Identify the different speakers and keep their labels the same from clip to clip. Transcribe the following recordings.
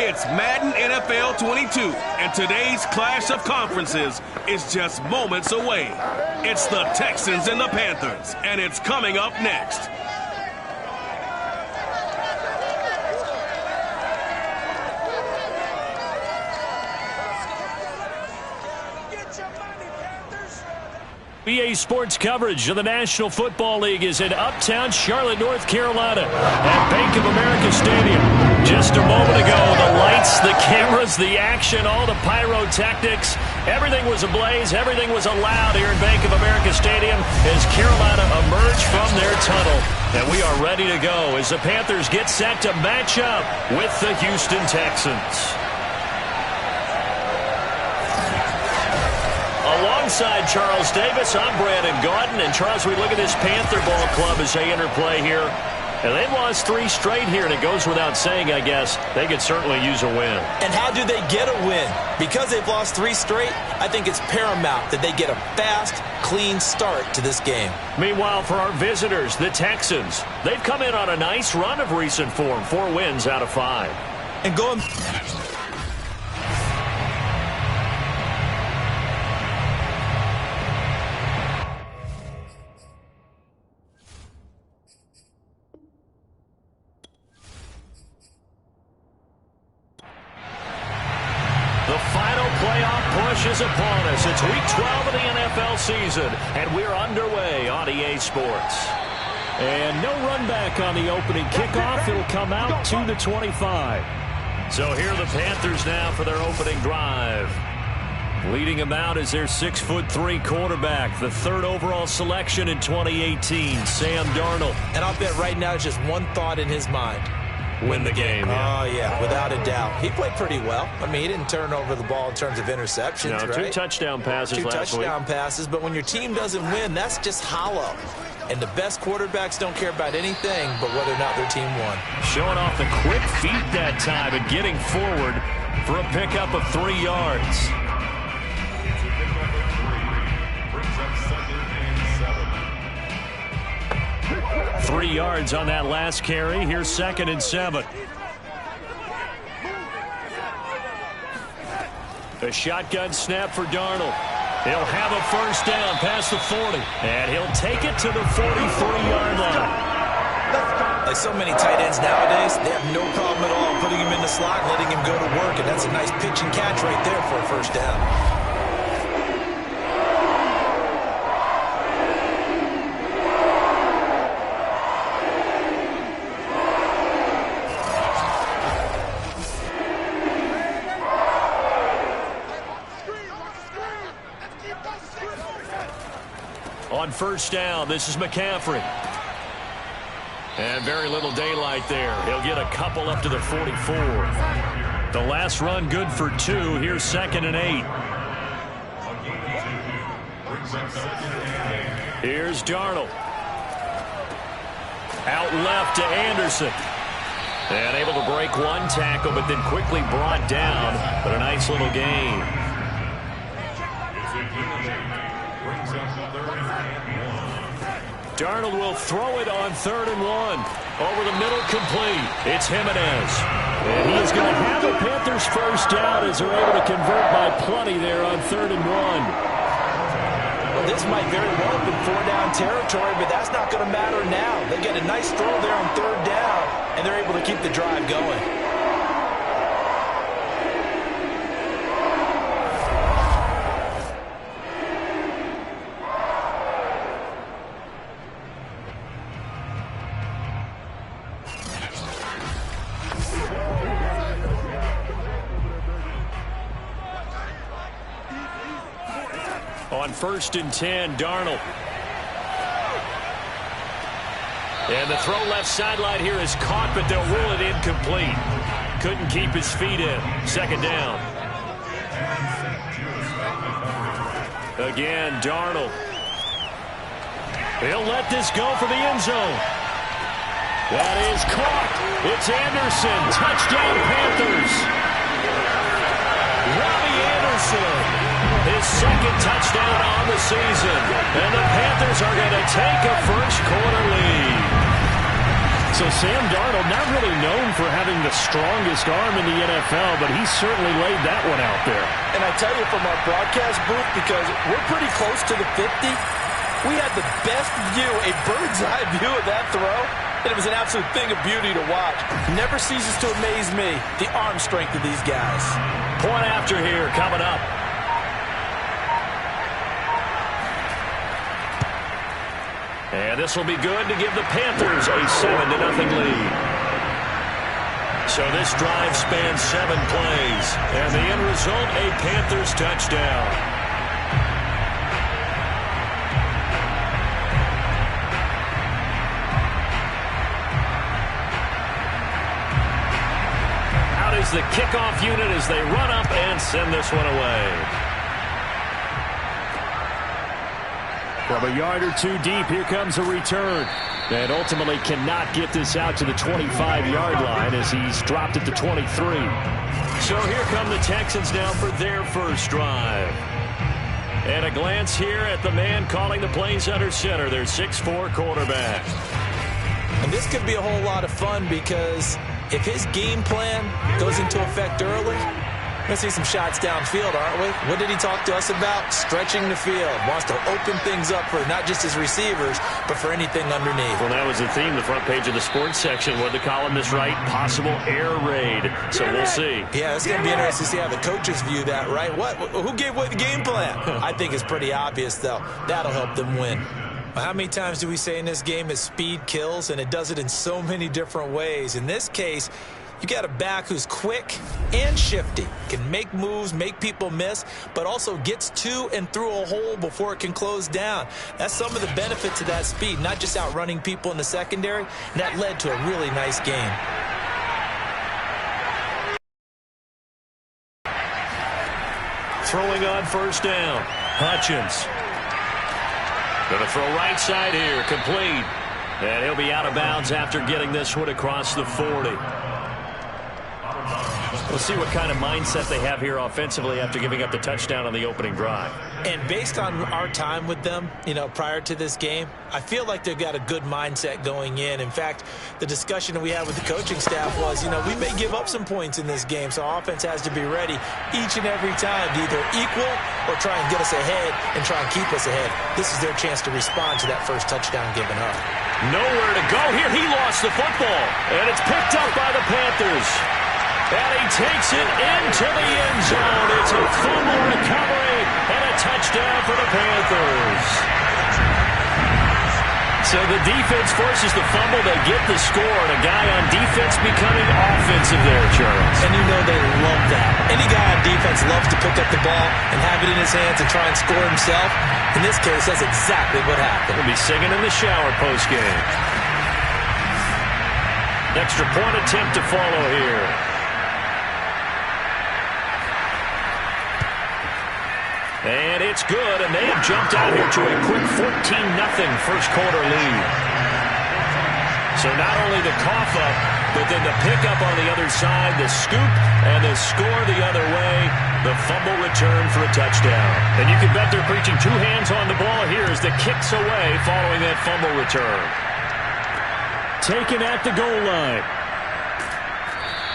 Speaker 1: It's Madden NFL 22, and today's clash of conferences is just moments away. It's the Texans and the Panthers, and it's coming up next.
Speaker 2: EA Sports coverage of the National Football League is in uptown Charlotte, North Carolina at Bank of America Stadium. Just a moment ago, the lights, the cameras, the action, all the pyrotechnics, everything was ablaze, everything was allowed here at Bank of America Stadium as Carolina emerged from their tunnel. And we are ready to go as the Panthers get set to match up with the Houston Texans. Alongside Charles Davis, I'm Brandon Gaudin. And Charles, we look at this Panther ball club as they interplay here. And they've lost 3 straight here, and it goes without saying, I guess, they could certainly use a win.
Speaker 3: And how do they get a win? Because they've lost 3 straight, I think it's paramount that they get a fast, clean start to this game.
Speaker 2: Meanwhile, for our visitors, the Texans, they've come in on a nice run of recent form, 4 wins out of 5.
Speaker 3: And going...
Speaker 2: is upon us. It's week 12 of the NFL season, and we're underway on EA Sports. And no run back on the opening kickoff. It'll come out to the 25. So here are the Panthers now for their opening drive. Leading them out is their 6'3" quarterback, the 3rd overall selection in 2018, Sam Darnold.
Speaker 3: And I'll bet right now it's just one thought in his mind.
Speaker 2: Win the game.
Speaker 3: Yeah. Oh, yeah, without a doubt. He played pretty well. I mean, he didn't turn over the ball in terms of interceptions,
Speaker 2: no,
Speaker 3: right?
Speaker 2: 2 touchdown passes last week.
Speaker 3: 2 touchdown passes, but when your team doesn't win, that's just hollow. And the best quarterbacks don't care about anything but whether or not their team won.
Speaker 2: Showing off the quick feet that time and getting forward for a pickup of 3 yards. 3 yards on that last carry. Here's 2nd and 7. A shotgun snap for Darnold. He'll have a first down past the 40. And he'll take it to the 43-yard line.
Speaker 3: Like so many tight ends nowadays, they have no problem at all putting him in the slot and letting him go to work. And that's a nice pitch and catch right there for a first down.
Speaker 2: On first down, this is McCaffrey. And very little daylight there. He'll get a couple up to the 44. The last run good for 2. Here's 2nd and 8. Here's Darnold. Out left to Anderson. And able to break 1 tackle, but then quickly brought down. But a nice little gain. Darnold will throw it on 3rd and 1. Over the middle, complete. It's Jimenez. And he is going to have a Panthers first down as they're able to convert by plenty there on 3rd and 1.
Speaker 3: Well, this might very well have been 4-down territory, but that's not going to matter now. They get a nice throw there on 3rd down, and they're able to keep the drive going.
Speaker 2: On 1st and 10, Darnold. And the throw left sideline here is caught, but they'll rule it incomplete. Couldn't keep his feet in. 2nd down. Again, Darnold. He'll let this go for the end zone. That is caught. It's Anderson. Touchdown, Panthers. Robbie Anderson. His 2nd touchdown on the season. And the Panthers are going to take a first quarter lead. So Sam Darnold, not really known for having the strongest arm in the NFL, but he certainly laid that one out there.
Speaker 3: And I tell you from our broadcast booth, because we're pretty close to the 50, we had the best view, a bird's eye view of that throw, and it was an absolute thing of beauty to watch. Never ceases to amaze me, the arm strength of these guys.
Speaker 2: Point after here coming up. And this will be good to give the Panthers a 7-0 lead. So this drive spans 7 plays. And the end result, a Panthers touchdown. Out is the kickoff unit as they run up and send this one away. From a yard or two deep, here comes a return. And ultimately cannot get this out to the 25-yard line as he's dropped it to 23. So here come the Texans now for their first drive. And a glance here at the man calling the plays under center, their 6'4" quarterback.
Speaker 3: And this could be a whole lot of fun because if his game plan goes into effect early, we're going to see some shots downfield, aren't we? What did he talk to us about? Stretching the field. Wants to open things up for not just his receivers, but for anything underneath.
Speaker 2: Well, that was the theme, the front page of the sports section. What the columnist write? Possible air raid. So we'll see.
Speaker 3: Yeah, it's going to be interesting to see how the coaches view that, right? Who gave away the game plan? I think it's pretty obvious, though. That'll help them win. How many times do we say in this game is speed kills, and it does it in so many different ways. In this case, you got a back who's quick and shifty, can make moves, make people miss, but also gets to and through a hole before it can close down. That's some of the benefits of that speed, not just outrunning people in the secondary. And that led to a really nice game.
Speaker 2: Throwing on first down, Hutchins. Going to throw right side here, complete. And he'll be out of bounds after getting this one across the 40. We'll see what kind of mindset they have here offensively after giving up the touchdown on the opening drive.
Speaker 3: And based on our time with them, prior to this game, I feel like they've got a good mindset going in. In fact, the discussion that we had with the coaching staff was, we may give up some points in this game, so our offense has to be ready each and every time to either equal or try and get us ahead and try and keep us ahead. This is their chance to respond to that first touchdown given up.
Speaker 2: Nowhere to go here. He lost the football, and it's picked up by the Panthers. And he takes it into the end zone. It's a fumble recovery and a touchdown for the Panthers. So the defense forces the fumble. They get the score, and a guy on defense becoming offensive there, Charles.
Speaker 3: And they love that. Any guy on defense loves to pick up the ball and have it in his hands and try and score himself. In this case, that's exactly what happened.
Speaker 2: He'll be singing in the shower postgame. Extra point attempt to follow here. And it's good, and they have jumped out here to a quick 14-0 first quarter lead. So not only the cough up, but then the pickup on the other side, the scoop, and the score the other way, the fumble return for a touchdown. And you can bet they're preaching two hands on the ball here as the kick's away following that fumble return. Taken at the goal line.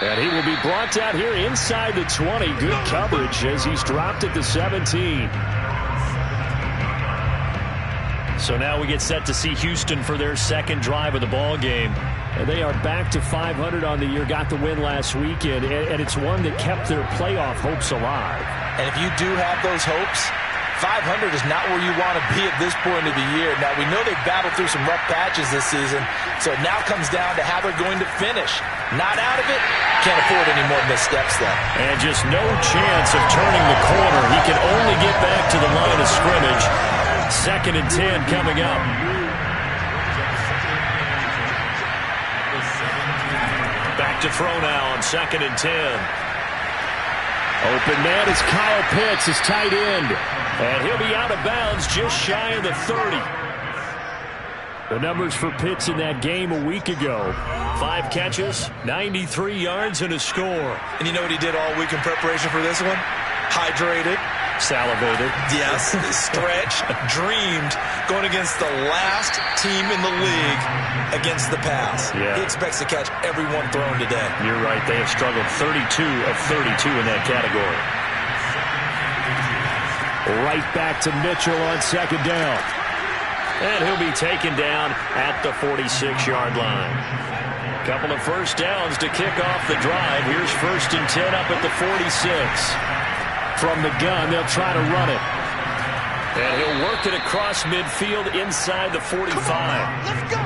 Speaker 2: And he will be brought out here inside the 20. Good coverage as he's dropped at the 17. So now we get set to see Houston for their second drive of the ball game. And they are back to 500 on the year, got the win last weekend, and it's one that kept their playoff hopes alive.
Speaker 3: And if you do have those hopes, 500 is not where you want to be at this point of the year. Now, we know they've battled through some rough patches this season, so it now comes down to how they're going to finish. Not out of it, can't afford any more missteps, though.
Speaker 2: And just no chance of turning the corner. He can only get back to the line of scrimmage. 2nd and 10 coming up. Back to throw now on 2nd and 10. Open man is Kyle Pitts, his tight end. And he'll be out of bounds just shy of the 30. The numbers for Pitts in that game a week ago. 5 catches, 93 yards, and a score.
Speaker 3: And you know what he did all week in preparation for this one? Hydrated.
Speaker 2: Salivated.
Speaker 3: Yes, stretched, dreamed, going against the last team in the league against the pass.
Speaker 2: Yeah.
Speaker 3: He expects to catch everyone thrown today.
Speaker 2: You're right. They have struggled 32 of 32 in that category. Right back to Mitchell on second down. And he'll be taken down at the 46-yard line. Couple of first downs to kick off the drive. Here's 1st and 10 up at the 46. From the gun, they'll try to run it. And he'll work it across midfield inside the 45.
Speaker 3: Let's go.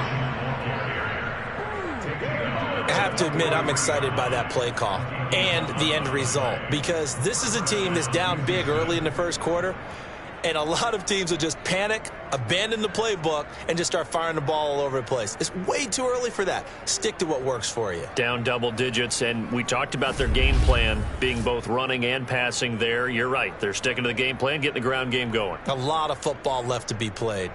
Speaker 3: I have to admit, I'm excited by that play call and the end result, because this is a team that's down big early in the first quarter, and a lot of teams will just panic, abandon the playbook, and just start firing the ball all over the place. It's way too early for that. Stick to what works for you.
Speaker 2: Down double digits, and we talked about their game plan being both running and passing there. You're right. They're sticking to the game plan, getting the ground game going.
Speaker 3: A lot of football left to be played.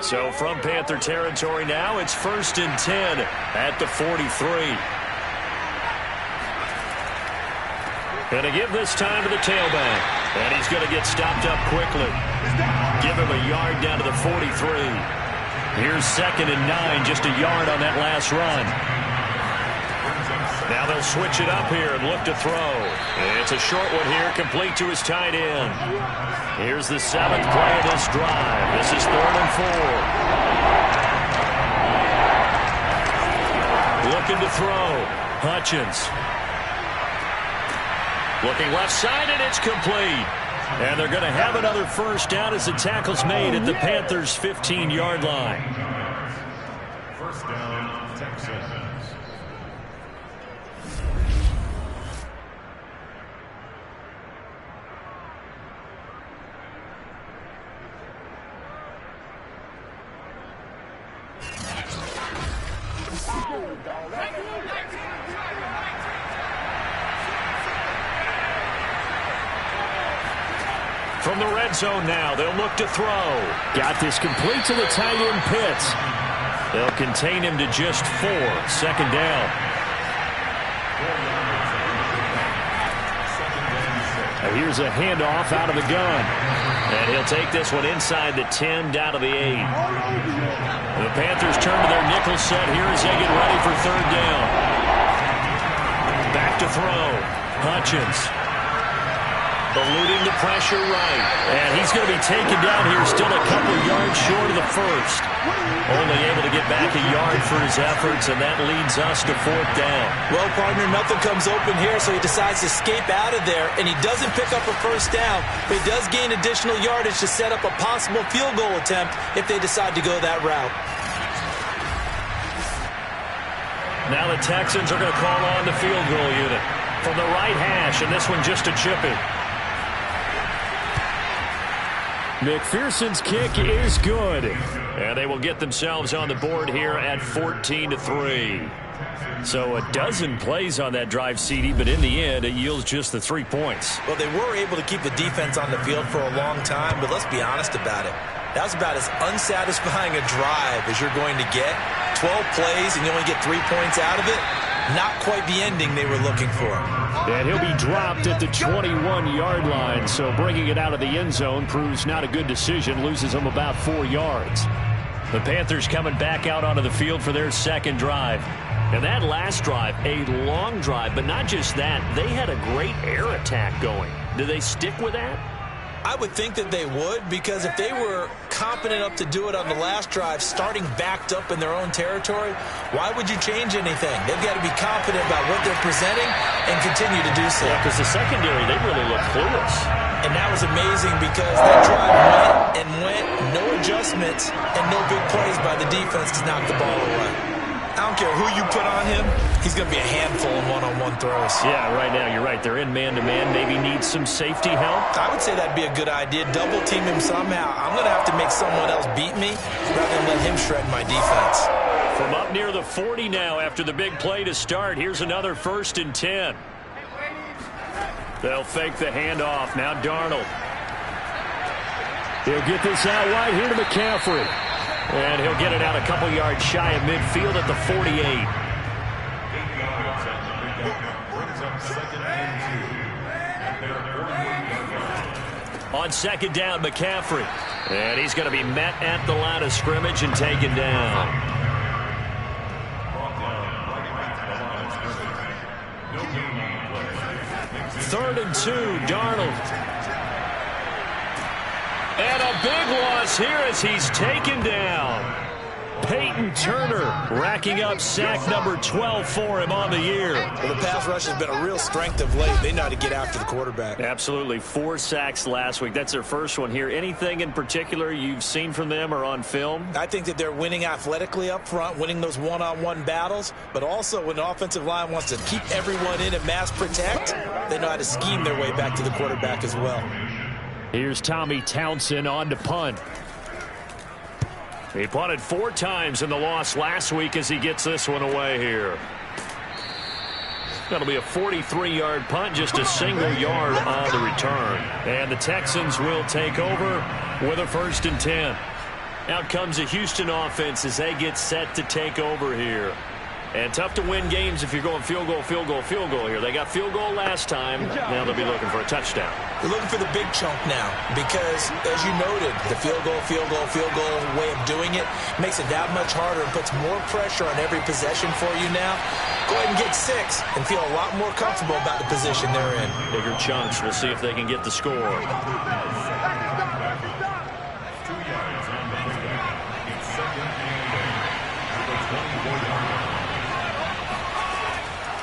Speaker 2: So from Panther territory now, it's 1st and 10 at the 43. Going to give this time to the tailback. And he's going to get stopped up quickly. Give him a yard down to the 43. Here's 2nd and 9, just a yard on that last run. Now they'll switch it up here and look to throw. It's a short one here, complete to his tight end. Here's the 7th play of this drive. This is 3rd and 4. Looking to throw. Hutchins. Looking left side, and it's complete. And they're going to have another first down as the tackle's made at the Panthers' 15-yard line.
Speaker 4: First down, Texans.
Speaker 2: From the red zone now, they'll look to throw. Got this complete to the tight end Pitts. They'll contain him to just 4. 2nd down. Now here's a handoff out of the gun. And he'll take this one inside the 10, down to the 8. The Panthers turn to their nickel set here as they get ready for 3rd down. Back to throw. Hutchins. Eluding the pressure right. And he's going to be taken down here, still a couple yards short of the first. Only able to get back a yard for his efforts, and that leads us to 4th down.
Speaker 3: Well, partner, nothing comes open here, so he decides to escape out of there, and he doesn't pick up a first down, but he does gain additional yardage to set up a possible field goal attempt if they decide to go that route.
Speaker 2: Now the Texans are going to call on the field goal unit from the right hash, and this one just a chippy. McPherson's kick is good. And they will get themselves on the board here at 14-3. So a dozen plays on that drive, CD, but in the end, it yields just the 3 points.
Speaker 3: Well, they were able to keep the defense on the field for a long time, but let's be honest about it. That was about as unsatisfying a drive as you're going to get. 12 plays and you only get 3 points out of it. Not quite the ending they were looking for.
Speaker 2: And he'll be dropped at the 21-yard line, so bringing it out of the end zone proves not a good decision, loses him about 4 yards. The Panthers coming back out onto the field for their 2nd drive. And that last drive, a long drive, but not just that, they had a great air attack going. Do they stick with that?
Speaker 3: I would think that they would, because if they were competent enough to do it on the last drive, starting backed up in their own territory, why would you change anything? They've got to be confident about what they're presenting and continue to do so.
Speaker 2: Yeah, because the secondary, they really look clueless.
Speaker 3: And that was amazing because that drive went, no adjustments, and no big plays by the defense to knock the ball away. I don't care who you put on him, he's going to be a handful in one-on-one throws.
Speaker 2: Yeah, right now, you're right. They're in man-to-man, maybe need some safety help.
Speaker 3: I would say that'd be a good idea. Double team him somehow. I'm going to have to make someone else beat me rather than let him shred my defense.
Speaker 2: From up near the 40 now after the big play to start, here's another 1st and 10. They'll fake the handoff. Now Darnold. He'll get this out wide here to McCaffrey. And he'll get it out a couple yards shy of midfield at the 48. On second down, McCaffrey. And he's going to be met at the line of scrimmage and taken down. Third and 2, Darnold. And a big loss here as he's taken down. Peyton Turner racking up sack number 12 for him on the year.
Speaker 3: Well, the pass rush has been a real strength of late. They know how to get after the quarterback.
Speaker 2: Absolutely. 4 sacks last week. That's their first one here. Anything in particular you've seen from them or on film?
Speaker 3: I think that they're winning athletically up front, winning those one-on-one battles, but also when the offensive line wants to keep everyone in and mass protect, they know how to scheme their way back to the quarterback as well.
Speaker 2: Here's Tommy Townsend on to punt. He punted 4 times in the loss last week as he gets this one away here. That'll be a 43-yard punt, just a single yard on the return. And the Texans will take over with a 1st and 10. Out comes the Houston offense as they get set to take over here. And tough to win games if you're going field goal, field goal, field goal here. They got field goal last time. Now they'll be looking for a touchdown.
Speaker 3: They're looking for the big chunk now because, as you noted, the field goal way of doing it makes it that much harder and puts more pressure on every possession for you now. Go ahead and get 6 and feel a lot more comfortable about the position they're in.
Speaker 2: Bigger chunks. We'll see if they can get the score.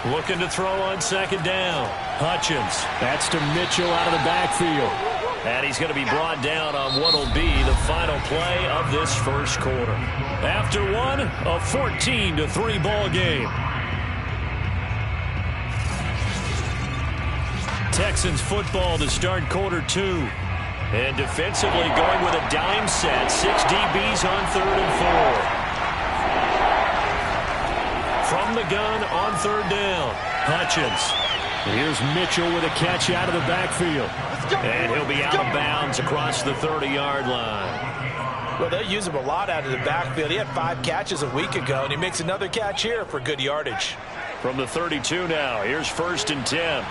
Speaker 2: Looking to throw on second down. Hutchins. That's to Mitchell out of the backfield. And he's going to be brought down on what will be the final play of this first quarter. After one, a 14-3 ball game. Texans football to start quarter 2. And defensively going with a dime set. 6 DBs on 3rd and 4. From the gun on 3rd down. Hutchins. Here's Mitchell with a catch out of the backfield. And he'll be out of bounds across the 30-yard line.
Speaker 3: Well, they'll use him a lot out of the backfield. He had 5 catches a week ago, and he makes another catch here for good yardage.
Speaker 2: From the 32 now, here's 1st and 10.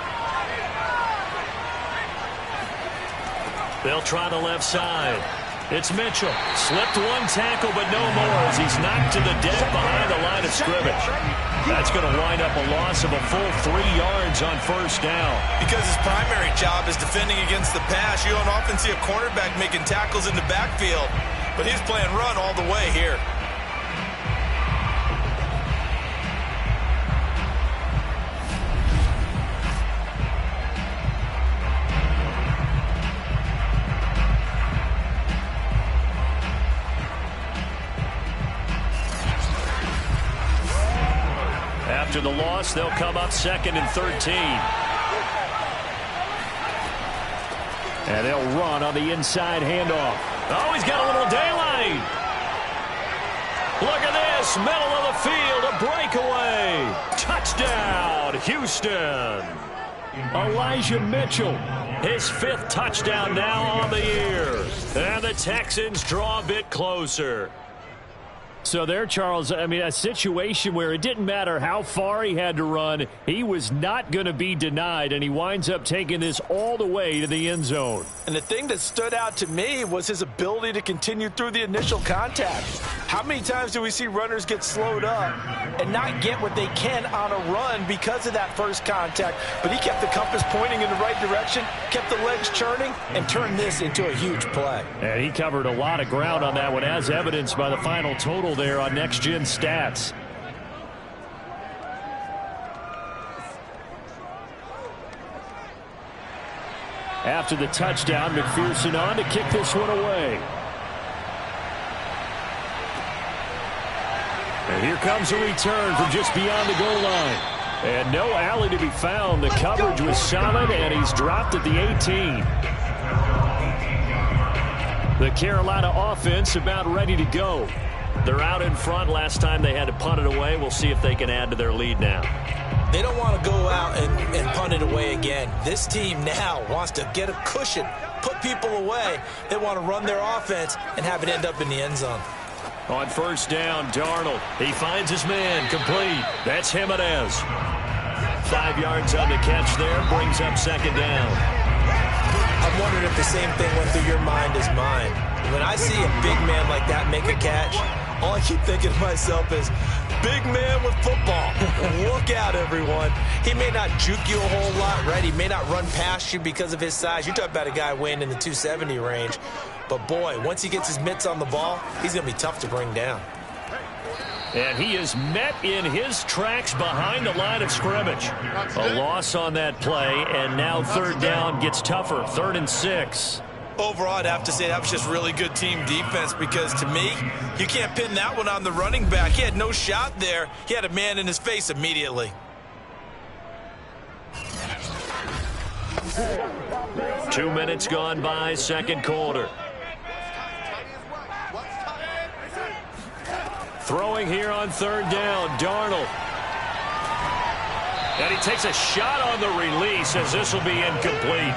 Speaker 2: They'll try the left side. It's Mitchell. Slipped 1 tackle, but no more as he's knocked to the deck behind the line of scrimmage. That's going to wind up a loss of a full 3 yards on 1st down.
Speaker 3: Because his primary job is defending against the pass. You don't often see a cornerback making tackles in the backfield, but he's playing run all the way here.
Speaker 2: After the loss, they'll come up 2nd and 13. And they'll run on the inside handoff. Oh, he's got a little daylight. Look at this, middle of the field, a breakaway. Touchdown, Houston. Elijah Mitchell, his 5th touchdown now on the year. And the Texans draw a bit closer. So there, Charles, I mean, a situation where it didn't matter how far he had to run, he was not going to be denied, and he winds up taking this all the way to the end zone.
Speaker 3: And the thing that stood out to me was his ability to continue through the initial contact. How many times do we see runners get slowed up and not get what they can on a run because of that first contact? But he kept the compass pointing in the right direction, kept the legs churning, and turned this into a huge play.
Speaker 2: And he covered a lot of ground on that one, as evidenced by the final total there on Next Gen Stats. After the touchdown, McPherson on to kick this one away. And here comes a return from just beyond the goal line. And no alley to be found. The coverage was solid, and he's dropped at the 18. The Carolina offense about ready to go. They're out in front. Last time they had to punt it away. We'll see if they can add to their lead now.
Speaker 3: They don't want to go out and punt it away again. This team now wants to get a cushion, put people away. They want to run their offense and have it end up in the end zone.
Speaker 2: On 1st down, Darnold. He finds his man, complete. That's Jimenez. 5 yards on the catch there, brings up 2nd down.
Speaker 3: A I'm wondering if the same thing went through your mind as mine. When I see a big man like that make a catch, all I keep thinking to myself is, big man with football. Look out, everyone. He may not juke you a whole lot, right? He may not run past you because of his size. You're talking about a guy weighing in the 270 range. But, boy, once he gets his mitts on the ball, he's going to be tough to bring down.
Speaker 2: And he is met in his tracks behind the line of scrimmage. A loss on that play, and now third down gets tougher. 3rd and 6.
Speaker 3: Overall, I'd have to say that was just really good team defense because, to me, you can't pin that one on the running back. He had no shot there. He had a man in his face immediately.
Speaker 2: 2 minutes gone by, second quarter. Throwing here on third down, Darnold. And he takes a shot on the release as this will be incomplete.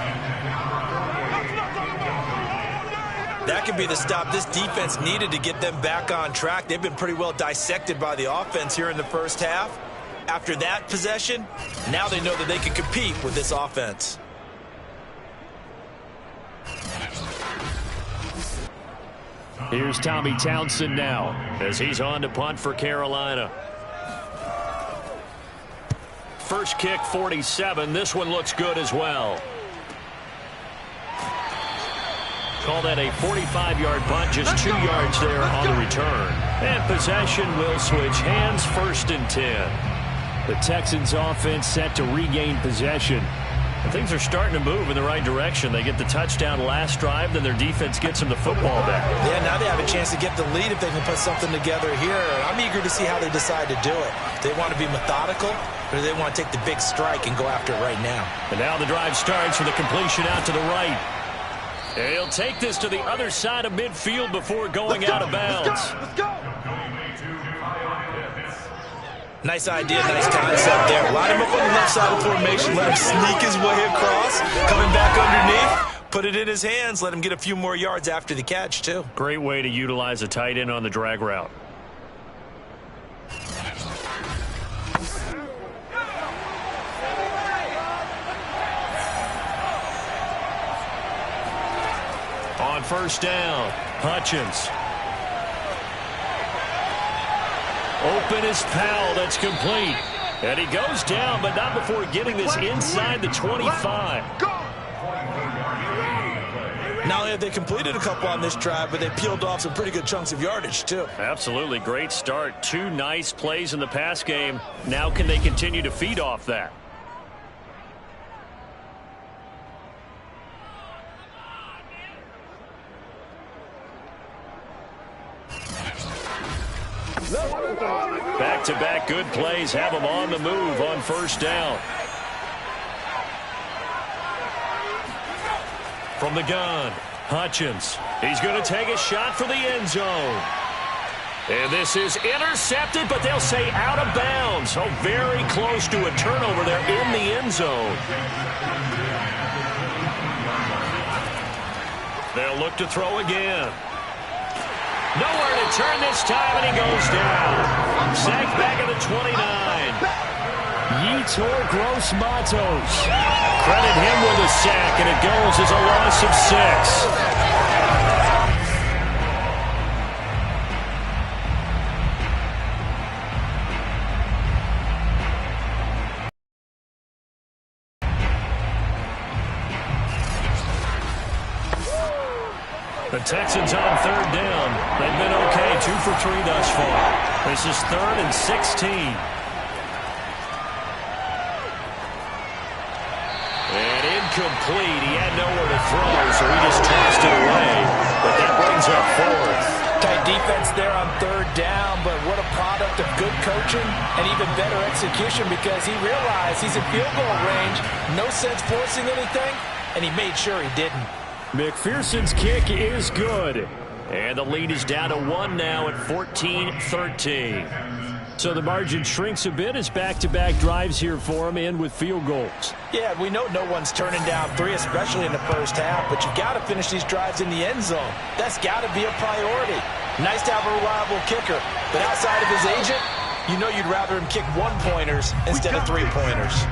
Speaker 3: That could be the stop this defense needed to get them back on track. They've been pretty well dissected by the offense here in the first half. After that possession, now they know that they can compete with this offense.
Speaker 2: Here's Tommy Townsend now as he's on to punt for Carolina. First kick, 47. This one looks good as well. Call that a 45-yard punt, just 2 yards there on the return. And possession will switch hands, 1st and 10. The Texans offense set to regain possession. And things are starting to move in the right direction. They get the touchdown last drive, then their defense gets them the football back.
Speaker 3: Yeah, now they have a chance to get the lead if they can put something together here. I'm eager to see how they decide to do it. Do they want to be methodical, or do they want to take the big strike and go after it right now?
Speaker 2: And now the drive starts with a completion out to the right. And he'll take this to the other side of midfield before going out of bounds.
Speaker 3: Let's go. Nice idea, nice concept there. Line him up on the left side of formation. Let him sneak his way across. Coming back underneath. Put it in his hands. Let him get a few more yards after the catch, too.
Speaker 2: Great way to utilize a tight end on the drag route. On first down, Hutchins. Open is Powell. That's complete. And he goes down, but not before getting this inside the 25.
Speaker 3: Not only have they completed a couple on this drive, but they peeled off some pretty good chunks of yardage, too.
Speaker 2: Absolutely. Great start. 2 nice plays in the pass game. Now can they continue to feed off that? Back-to-back good plays have them on the move on first down. From the gun, Hutchins. He's going to take a shot for the end zone. And this is intercepted, but they'll say out of bounds. So very close to a turnover there in the end zone. They'll look to throw again. Nowhere to turn this time, and he goes down. Sacked back at the 29. Yetur Gross-Matos. Credit him with a sack, and it goes as a loss of 6. The Texans on third down. They've been okay, 2 for 3 thus far. This is 3rd and 16. And incomplete. He had nowhere to throw, so he just tossed it away. But that brings up 4th.
Speaker 3: Tight defense there on third down, but what a product of good coaching and even better execution because he realized he's in field goal range. No sense forcing anything, and he made sure he didn't.
Speaker 2: McPherson's kick is good. And the lead is down to 1 now at 14-13. So the margin shrinks a bit as back-to-back drives here for him and with field goals.
Speaker 3: Yeah, we know no one's turning down 3, especially in the first half, but you got to finish these drives in the end zone. That's got to be a priority. Nice to have a reliable kicker, but outside of his agent, you know you'd rather him kick 1-pointers instead of 3-pointers.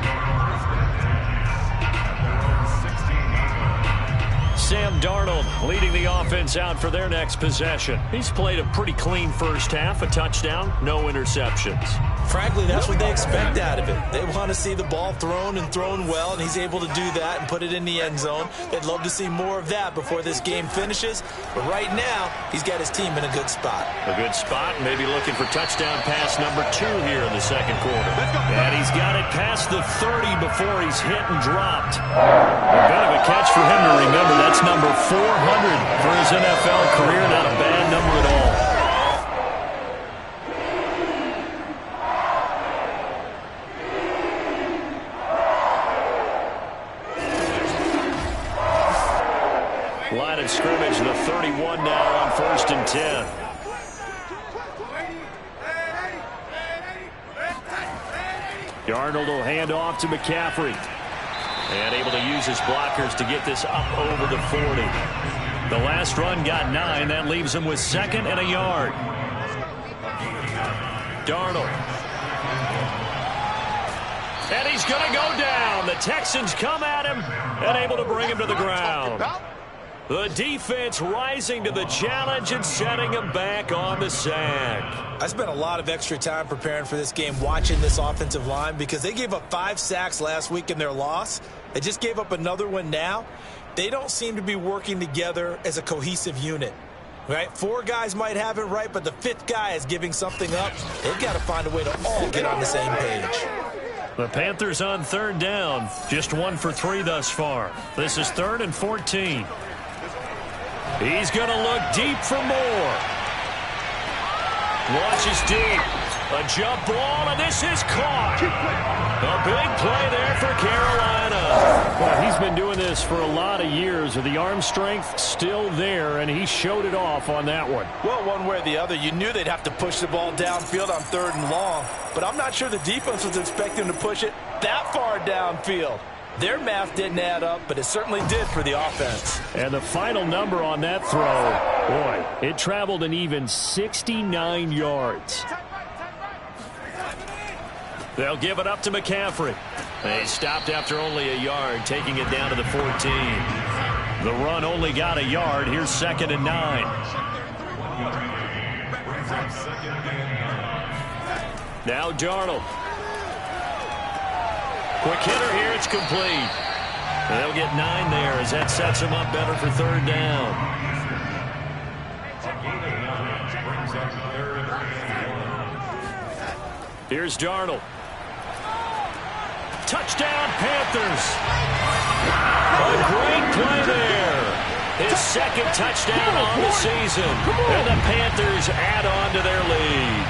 Speaker 2: Sam Darnold leading the offense out for their next possession. He's played a pretty clean first half, a touchdown, no interceptions.
Speaker 3: Frankly, that's what they expect out of it. They want to see the ball thrown and thrown well, and he's able to do that and put it in the end zone. They'd love to see more of that before this game finishes. But right now, he's got his team in a good spot.
Speaker 2: A good spot, maybe looking for touchdown pass number 2 here in the second quarter. And he's got it past the 30 before he's hit and dropped. A bit of a catch for him to remember. That's number 400 for his NFL career. Not a bad number at all. Line of scrimmage, the 31 now on 1st and 10. Darnold will hand off to McCaffrey. And able to use his blockers to get this up over the 40. The last run got 9. That leaves him with 2nd and a yard. Darnold. And he's going to go down. The Texans come at him and able to bring him to the ground. The defense rising to the challenge and setting him back on the sack.
Speaker 3: I spent a lot of extra time preparing for this game watching this offensive line because they gave up 5 sacks last week in their loss. They just gave up another one now. They don't seem to be working together as a cohesive unit. Right? 4 guys might have it right, but the 5th guy is giving something up. They've got to find a way to all get on the same page.
Speaker 2: The Panthers on 3rd down. Just 1 for 3 thus far. This is 3rd and 14. He's going to look deep for more. Launches deep. A jump ball, and this is caught. A big play there for Carolina. Well, he's been doing this for a lot of years. The arm strength still there, and he showed it off on that one.
Speaker 3: Well, one way or the other, you knew they'd have to push the ball downfield on 3rd and long. But I'm not sure the defense was expecting to push it that far downfield. Their math didn't add up, but it certainly did for the offense.
Speaker 2: And the final number on that throw, boy, it traveled an even 69 yards. They'll give it up to McCaffrey. They stopped after only a yard, taking it down to the 14. The run only got a yard. Here's 2nd and 9. Now Darnold. Quick hitter here, it's complete. They'll get 9 there as that sets him up better for 3rd down. Here's Darnold. Touchdown, Panthers. A great play there. His 2nd touchdown on the season. And the Panthers add on to their lead.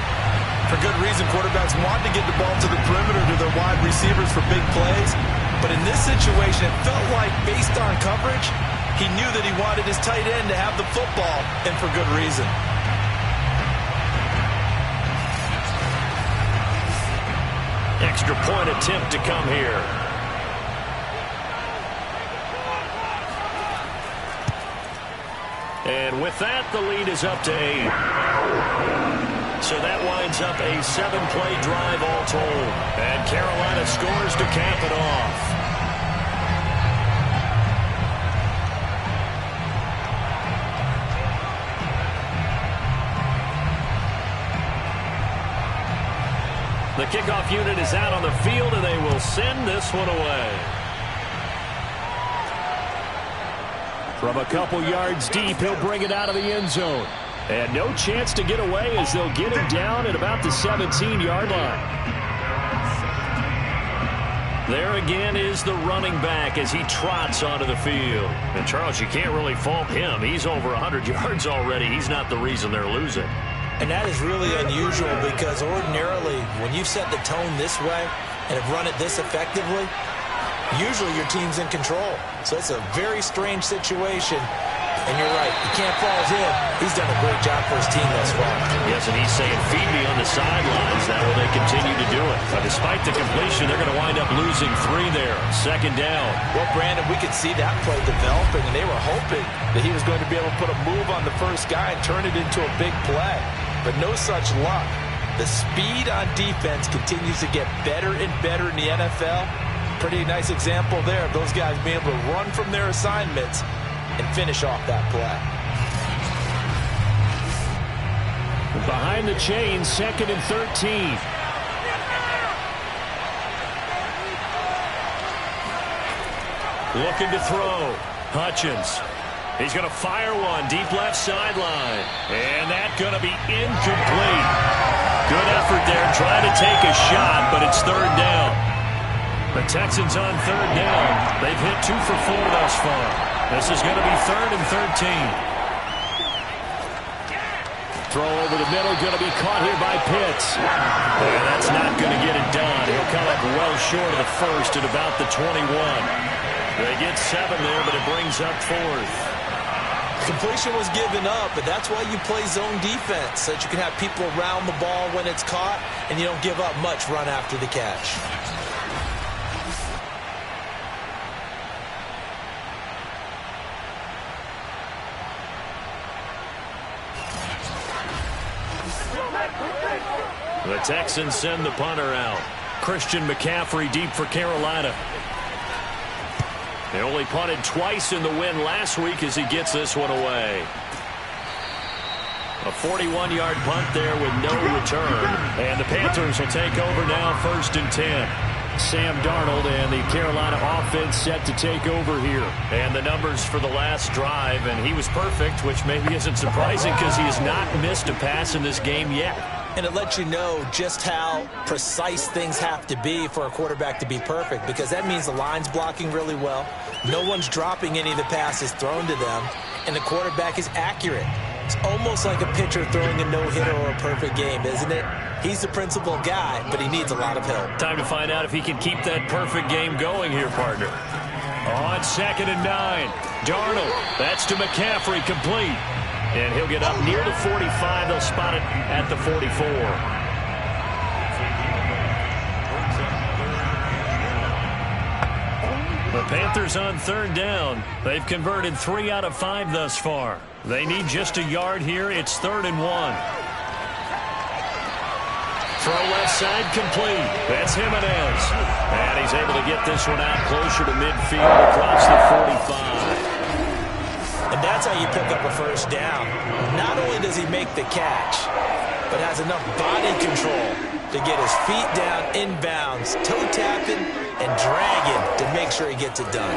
Speaker 3: For good reason, quarterbacks want to get the ball to the perimeter to their wide receivers for big plays. But in this situation, it felt like, based on coverage, he knew that he wanted his tight end to have the football, and for good reason.
Speaker 2: Extra point attempt to come here. And with that, the lead is up to 8. So that winds up a 7-play drive all told. And Carolina scores to cap it off. The kickoff unit is out on the field, and they will send this one away. From a couple yards deep, he'll bring it out of the end zone. And no chance to get away as they'll get him down at about the 17-yard line. There again is the running back as he trots onto the field. And, Charles, you can't really fault him. He's over 100 yards already. He's not the reason they're losing.
Speaker 3: And that is really unusual because ordinarily when you've set the tone this way and have run it this effectively, usually your team's in control. So it's a very strange situation. And you're right, you can't fault him. He's done a great job for his team thus far.
Speaker 2: Yes, and he's saying, feed me on the sidelines. That way they continue to do it. But despite the completion, they're going to wind up losing 3 there. 2nd down.
Speaker 3: Well, Brandon, we could see that play developing, and they were hoping that he was going to be able to put a move on the first guy and turn it into a big play. But no such luck. The speed on defense continues to get better and better in the NFL. Pretty nice example there of those guys being able to run from their assignments and finish off that play.
Speaker 2: Behind the chain, 2nd and 13. Looking to throw. Hutchins. He's going to fire one deep left sideline. And that's going to be incomplete. Good effort there trying to take a shot, but it's 3rd down. The Texans on 3rd down. They've hit 2 for 4 thus far. This is going to be 3rd and 13. Throw over the middle, going to be caught here by Pitts. And that's not going to get it done. He'll come up well short of the first at about the 21. They get 7 there, but it brings up 4th.
Speaker 3: Completion was given up, but that's why you play zone defense, so that you can have people around the ball when it's caught, and you don't give up much run after the catch.
Speaker 2: The Texans send the punter out. Christian McCaffrey deep for Carolina. They only punted twice in the win last week as he gets this one away. A 41-yard punt there with no return. And the Panthers will take over now, 1st and 10. Sam Darnold and the Carolina offense set to take over here. And the numbers for the last drive, and he was perfect, which maybe isn't surprising because he has not missed a pass in this game yet.
Speaker 3: And it lets you know just how precise things have to be for a quarterback to be perfect, because that means the line's blocking really well. No one's dropping any of the passes thrown to them, and the quarterback is accurate. It's almost like a pitcher throwing a no-hitter or a perfect game, isn't it? He's the principal guy, but he needs a lot of help.
Speaker 2: Time to find out if he can keep that perfect game going here, partner. On 2nd and 9, Darnold. That's to McCaffrey, complete. And he'll get up near the 45. They'll spot it at the 44. The Panthers on 3rd down. They've converted 3 out of 5 thus far. They need just a yard here. It's 3rd and 1. Throw left side, complete. That's Jimenez. And he's able to get this one out closer to midfield across the 45.
Speaker 3: And that's how you pick up a 1st down. Not only does he make the catch, but has enough body control to get his feet down inbounds, toe tapping and dragging to make sure he gets it done.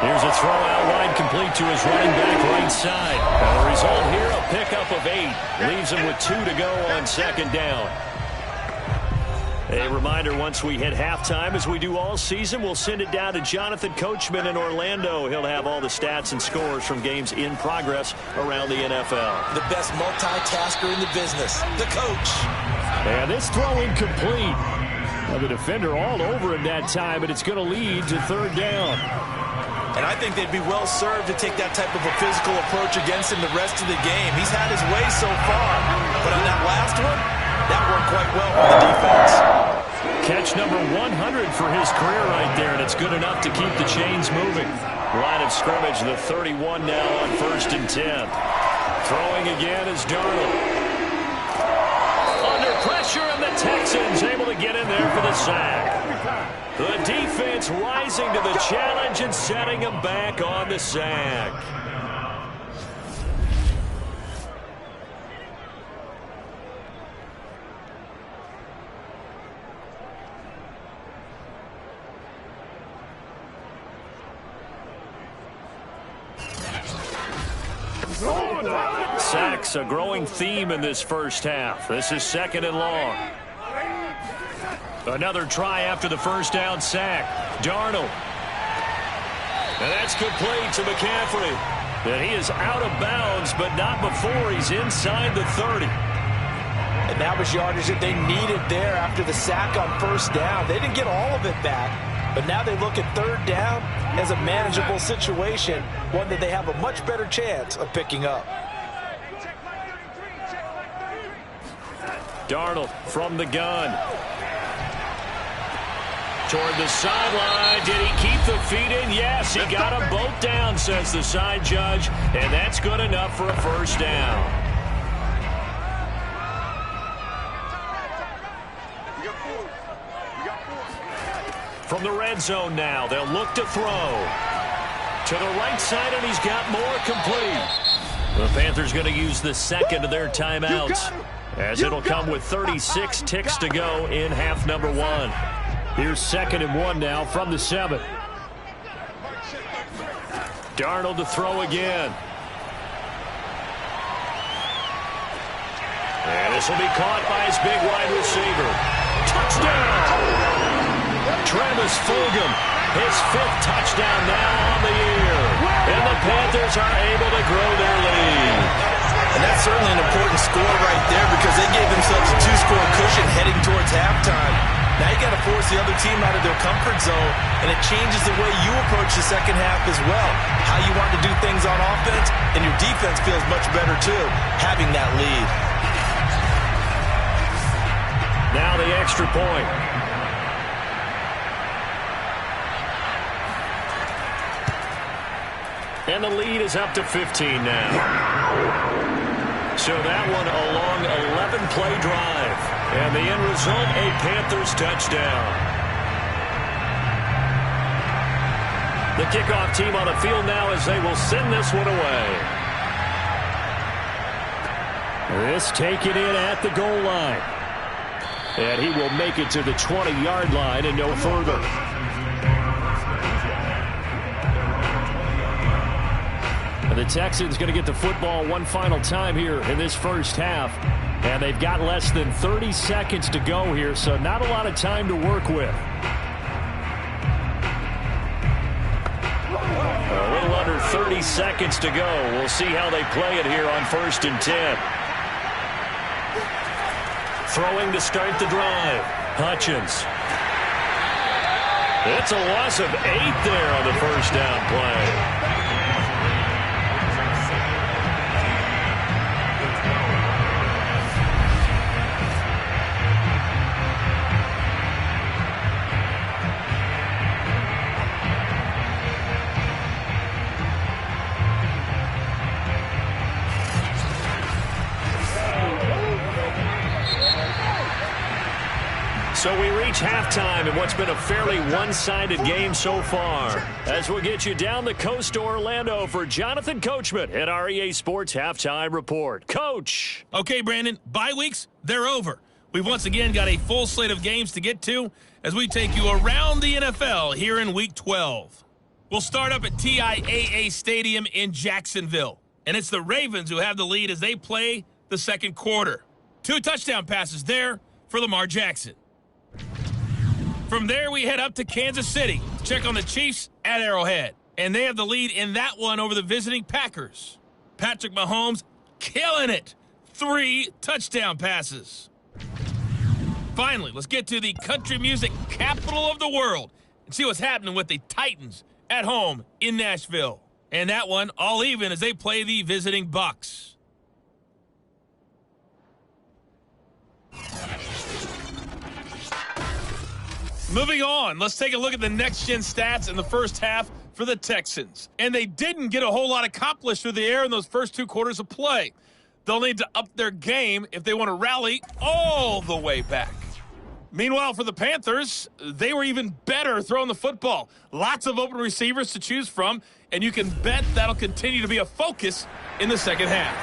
Speaker 2: Here's a throw out wide, complete to his running back right side. And the result here, a pickup of 8. Leaves him with 2 to go on 2nd down. A reminder, once we hit halftime, as we do all season, we'll send it down to Jonathan Coachman in Orlando. He'll have all the stats and scores from games in progress around the NFL.
Speaker 3: The best multitasker in the business, the coach.
Speaker 2: And this throw incomplete. Well, the defender all over him that time, but it's going to lead to 3rd down.
Speaker 3: And I think they'd be well served to take that type of a physical approach against him the rest of the game. He's had his way so far, but on that last one, that worked quite well for the defense.
Speaker 2: Catch number 100 for his career right there, and it's good enough to keep the chains moving. Line of scrimmage, the 31 now on 1st and 10. Throwing again is Darnold. Under pressure, and the Texans able to get in there for the sack. The defense rising to the challenge and setting him back on the sack. Sacks, a growing theme in this first half. This is 2nd and long. Another try after the 1st down sack. Darnold. And that's complete to McCaffrey. And he is out of bounds, but not before he's inside the 30.
Speaker 3: And that was yardage that they needed there after the sack on 1st down. They didn't get all of it back, but now they look at 3rd down as a manageable situation, one that they have a much better chance of picking up.
Speaker 2: Darnold from the gun. Toward the sideline. Did he keep the feet in? Yes, he got them both down, says the side judge. And that's good enough for a 1st down. From the red zone now, they'll look to throw. To the right side, and he's got more complete. The Panthers going to use the second of their timeouts, as it'll come with 36 ticks to go in half number one. Here's 2nd and 1 now from the 7. Darnold to throw again. And this will be caught by his big wide receiver. Touchdown! Travis Fulgham, his 5th touchdown now on the year. And the Panthers are able to grow their lead.
Speaker 3: And that's certainly an important score right there because they gave themselves a 2-score cushion heading towards halftime. Now you got to force the other team out of their comfort zone, and it changes the way you approach the second half as well. How you want to do things on offense, and your defense feels much better too, having that lead.
Speaker 2: Now the extra point. And the lead is up to 15 now. So that one a long 11-play drive. And the end result, a Panthers touchdown. The kickoff team on the field now as they will send this one away. This taken in at the goal line. And he will make it to the 20-yard line and no further. The Texans going to get the football one final time here in this first half. And they've got less than 30 seconds to go here, so not a lot of time to work with. A little under 30 seconds to go. We'll see how they play it here on 1st and 10. Throwing to start the drive. Hutchins. It's a loss of 8 there on the first down play. So we reach halftime in what's been a fairly one-sided game so far. As we'll get you down the coast to Orlando for Jonathan Coachman at our EA Sports Halftime Report. Coach.
Speaker 1: Okay, Brandon, bye weeks, they're over. We've once again got a full slate of games to get to as we take you around the NFL here in Week 12. We'll start up at TIAA Stadium in Jacksonville. And it's the Ravens who have the lead as they play the second quarter. 2 touchdown passes there for Lamar Jackson. From there, we head up to Kansas City to check on the Chiefs at Arrowhead. And they have the lead in that one over the visiting Packers. Patrick Mahomes killing it. 3 touchdown passes. Finally, let's get to the country music capital of the world and see what's happening with the Titans at home in Nashville. And that one all even as they play the visiting Bucks. Moving on, let's take a look at the next-gen stats in the first half for the Texans. And they didn't get a whole lot accomplished through the air in those first 2 quarters of play. They'll need to up their game if they want to rally all the way back. Meanwhile, for the Panthers, they were even better throwing the football. Lots of open receivers to choose from, and you can bet that'll continue to be a focus in the second half.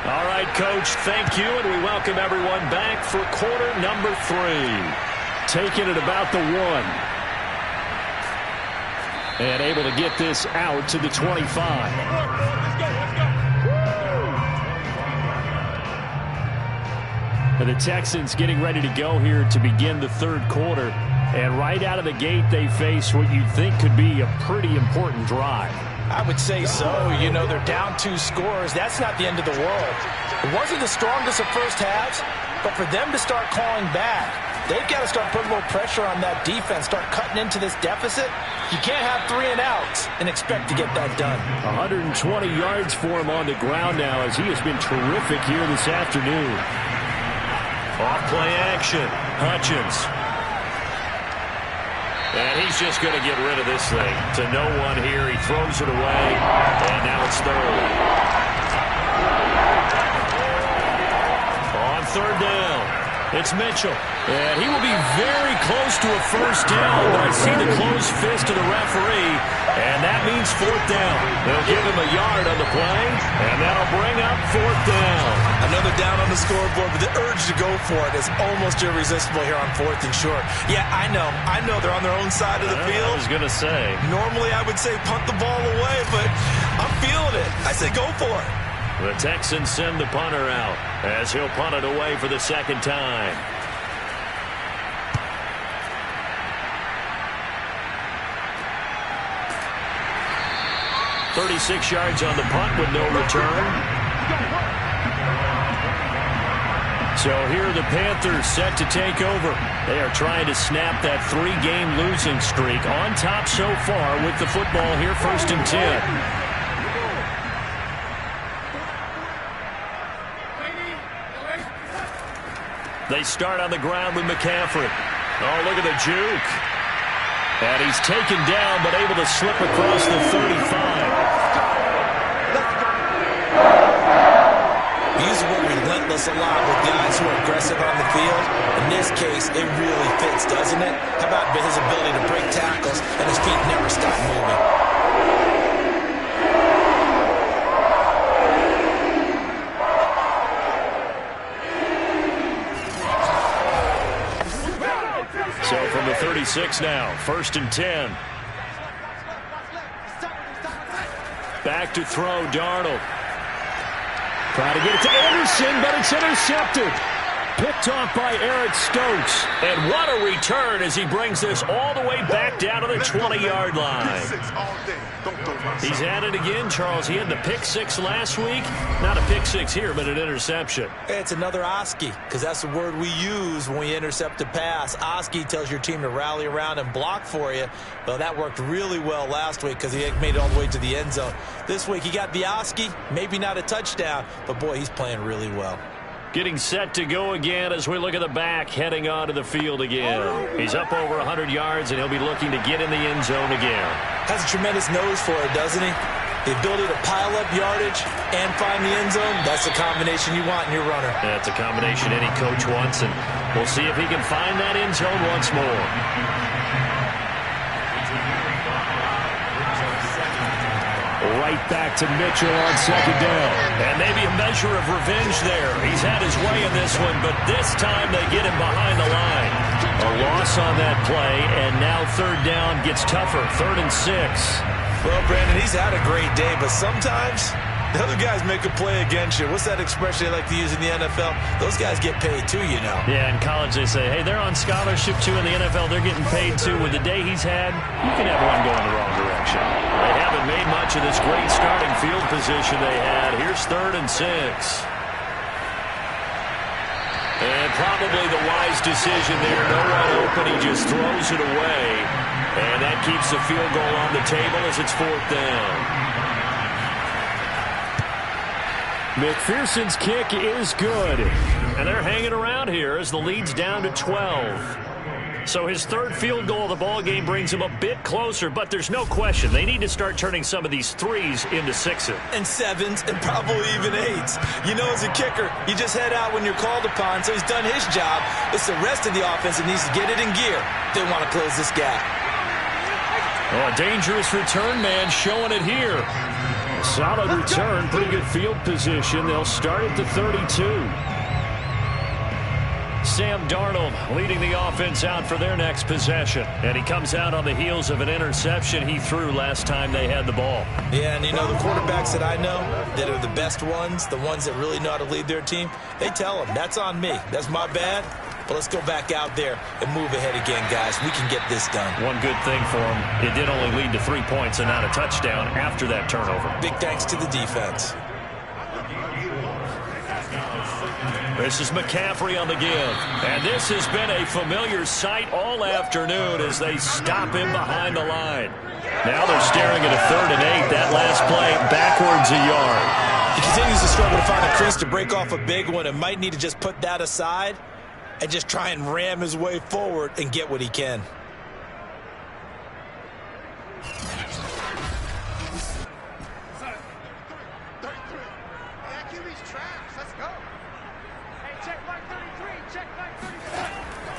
Speaker 2: All right, Coach, thank you, and we welcome everyone back for quarter number 3. Taking it about the 1. And able to get this out to the 25. And the Texans getting ready to go here to begin the third quarter. And right out of the gate, they face what you'd think could be a pretty important drive.
Speaker 3: I would say so. You know, they're down 2 scores. That's not the end of the world. It wasn't the strongest of first halves, but for them to start calling back, they've got to start putting a little pressure on that defense, start cutting into this deficit. You can't have 3 and outs and expect to get that done.
Speaker 2: 120 yards for him on the ground now as he has been terrific here this afternoon. Off-play action. Hutchins. And he's just going to get rid of this thing. To no one here. He throws it away. And now it's third. On third down, it's Mitchell. And he will be very close to a first down, but I see the closed fist of the referee, and that means fourth down. They'll give him a yard on the play, and that'll bring up fourth down.
Speaker 3: Another down on the scoreboard, but the urge to go for it is almost irresistible here on fourth and short. Yeah, I know they're on their own side of the field.
Speaker 2: I was going to say. Normally
Speaker 3: I would say punt the ball away, but I'm feeling it. I say go for it.
Speaker 2: The Texans send the punter out as he'll punt it away for the second time. 36 yards on the punt with no return. So here are the Panthers set to take over. They are trying to snap that 3-game losing streak. On top so far with the football here, 1st and 10. They start on the ground with McCaffrey. Oh, look at the juke. And he's taken down, but able to slip across the 35.
Speaker 3: He's relentless a lot with guys who are aggressive on the field. In this case, it really fits, doesn't it? How about his ability to break tackles and his feet never stop moving?
Speaker 2: So from the 36 now, 1st and 10. Back to throw, Darnold. Trying to get it to Anderson, but it's intercepted. Picked off by Eric Stokes. And what a return as he brings this all the way back down to the 20-yard line. He's at it again, Charles. He had the pick six last week. Not a pick six here, but an interception.
Speaker 3: It's another Oski, because that's the word we use when we intercept a pass. Oski tells your team to rally around and block for you. Well, that worked really well last week because he made it all the way to the end zone. This week he got the Oski, maybe not a touchdown, but boy, he's playing really well.
Speaker 2: Getting set to go again as we look at the back heading onto the field again. He's up over 100 yards, and he'll be looking to get in the end zone again.
Speaker 3: Has a tremendous nose for it, doesn't he? The ability to pile up yardage and find the end zone, that's the combination you want in your runner.
Speaker 2: That's a combination any coach wants, and we'll see if he can find that end zone once more. Right back to Mitchell on second down. And maybe a measure of revenge there. He's had his way in this one, but this time they get him behind the line. A loss on that play, and now third down gets tougher. 3rd and 6.
Speaker 3: Well, Brandon, he's had a great day, but sometimes the other guys make a play against you. What's that expression they like to use in the NFL? Those guys get paid too, you know.
Speaker 2: Yeah, in college they say, hey, they're on scholarship too. In the NFL, they're getting paid too. With the day he's had, you can have one going the wrong direction. They haven't made much of this great starting field position they had. Here's 3rd and 6. And probably the wise decision there. No one open. He just throws it away. And that keeps the field goal on the table as it's 4th down. McPherson's kick is good. And they're hanging around here as the lead's down to 12. So his 3rd field goal of the ball game brings him a bit closer, but there's no question they need to start turning some of these 3s into 6s.
Speaker 3: And 7s, and probably even 8s. You know, as a kicker, you just head out when you're called upon, so he's done his job. It's the rest of the offense that needs to get it in gear. They want to close this gap.
Speaker 2: Oh, a dangerous return man showing it here. A solid return, pretty good field position. They'll start at the 32. Sam Darnold leading the offense out for their next possession. And he comes out on the heels of an interception he threw last time they had the ball.
Speaker 3: Yeah, and you know, the quarterbacks that I know that are the best ones, the ones that really know how to lead their team, they tell them, that's on me. That's my bad. But let's go back out there and move ahead again, guys. We can get this done.
Speaker 2: One good thing for him, it did only lead to 3 points and not a touchdown after that turnover.
Speaker 3: Big thanks to the defense.
Speaker 2: This is McCaffrey on the give. And this has been a familiar sight all afternoon as they stop him behind the line. Now they're staring at a 3rd and 8. That last play backwards a yard.
Speaker 3: He continues to struggle to find a crease to break off a big one and might need to just put that aside and just try and ram his way forward and get what he can.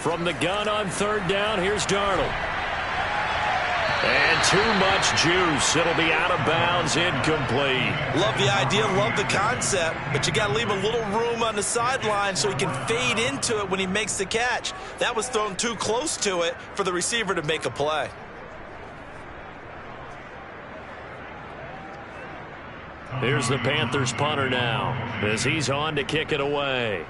Speaker 2: From the gun on third down, here's Darnold. And too much juice. It'll be out of bounds, incomplete.
Speaker 3: Love the idea, love the concept, but you got to leave a little room on the sideline so he can fade into it when he makes the catch. That was thrown too close to it for the receiver to make a play.
Speaker 2: Here's the Panthers punter now as he's on to kick it away.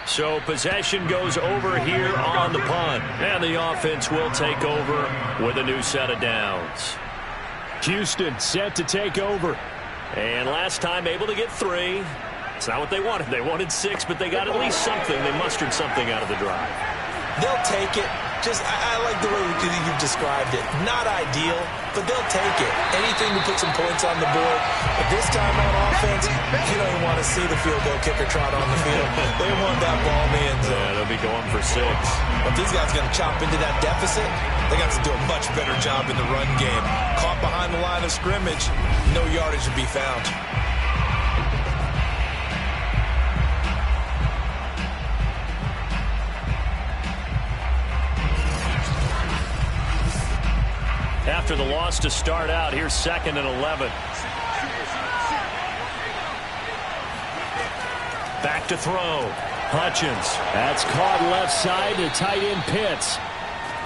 Speaker 2: So possession goes over here on the punt. And the offense will take over with a new set of downs. Houston set to take over. And last time able to get 3. It's not what they wanted. They wanted 6, but they got at least something. They mustered something out of the drive.
Speaker 3: They'll take it. I like the way you've described it. Not ideal, but they'll take it. Anything to put some points on the board. But this time on offense, you don't even want to see the field goal kicker trot on the field. They want that ball in the end zone.
Speaker 2: Yeah, they'll be going for 6.
Speaker 3: But these guys are going to chop into that deficit. They got to do a much better job in the run game. Caught behind the line of scrimmage, no yardage to be found.
Speaker 2: After the loss to start out, here's 2nd and 11. Back to throw. Hutchins. That's caught left side to tight end Pitts.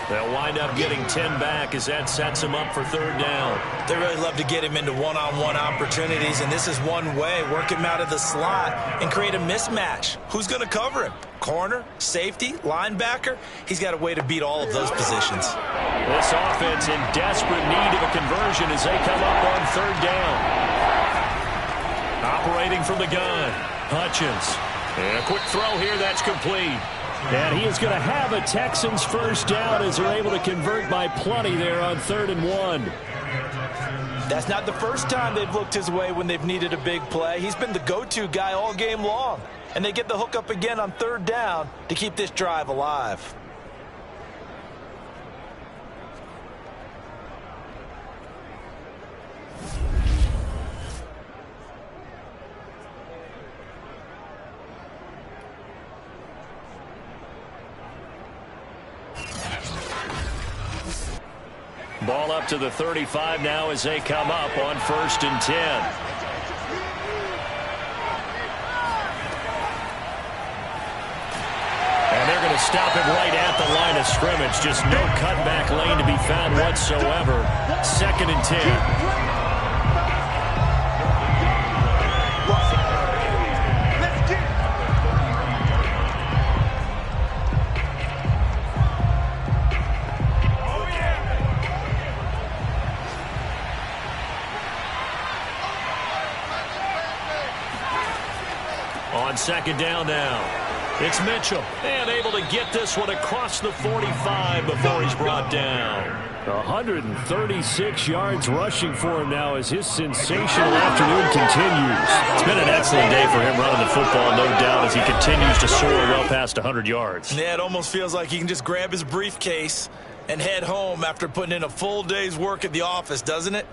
Speaker 2: They'll wind up getting 10 back as that sets him up for 3rd down.
Speaker 3: They really love to get him into one-on-one opportunities, and this is one way. Work him out of the slot and create a mismatch. Who's going to cover him? Corner, safety, linebacker? He's got a way to beat all of those positions.
Speaker 2: This offense in desperate need of a conversion as they come up on 3rd down. Operating from the gun. Hutchins. And a quick throw here that's complete. And he is going to have a Texans 1st down as they're able to convert by plenty there on 3rd and 1.
Speaker 3: That's not the first time they've looked his way when they've needed a big play. He's been the go-to guy all game long. And they get the hook up again on 3rd down to keep this drive alive.
Speaker 2: Ball up to the 35 now as they come up on 1st and 10. And they're going to stop it right at the line of scrimmage. Just no cutback lane to be found whatsoever. 2nd and 10. On 2nd down now. It's Mitchell. And able to get this one across the 45 before he's brought down. 136 yards rushing for him now as his sensational afternoon continues. It's been an excellent day for him running the football, no doubt, as he continues to soar well past 100 yards.
Speaker 3: Yeah, it almost feels like he can just grab his briefcase and head home after putting in a full day's work at the office, doesn't it?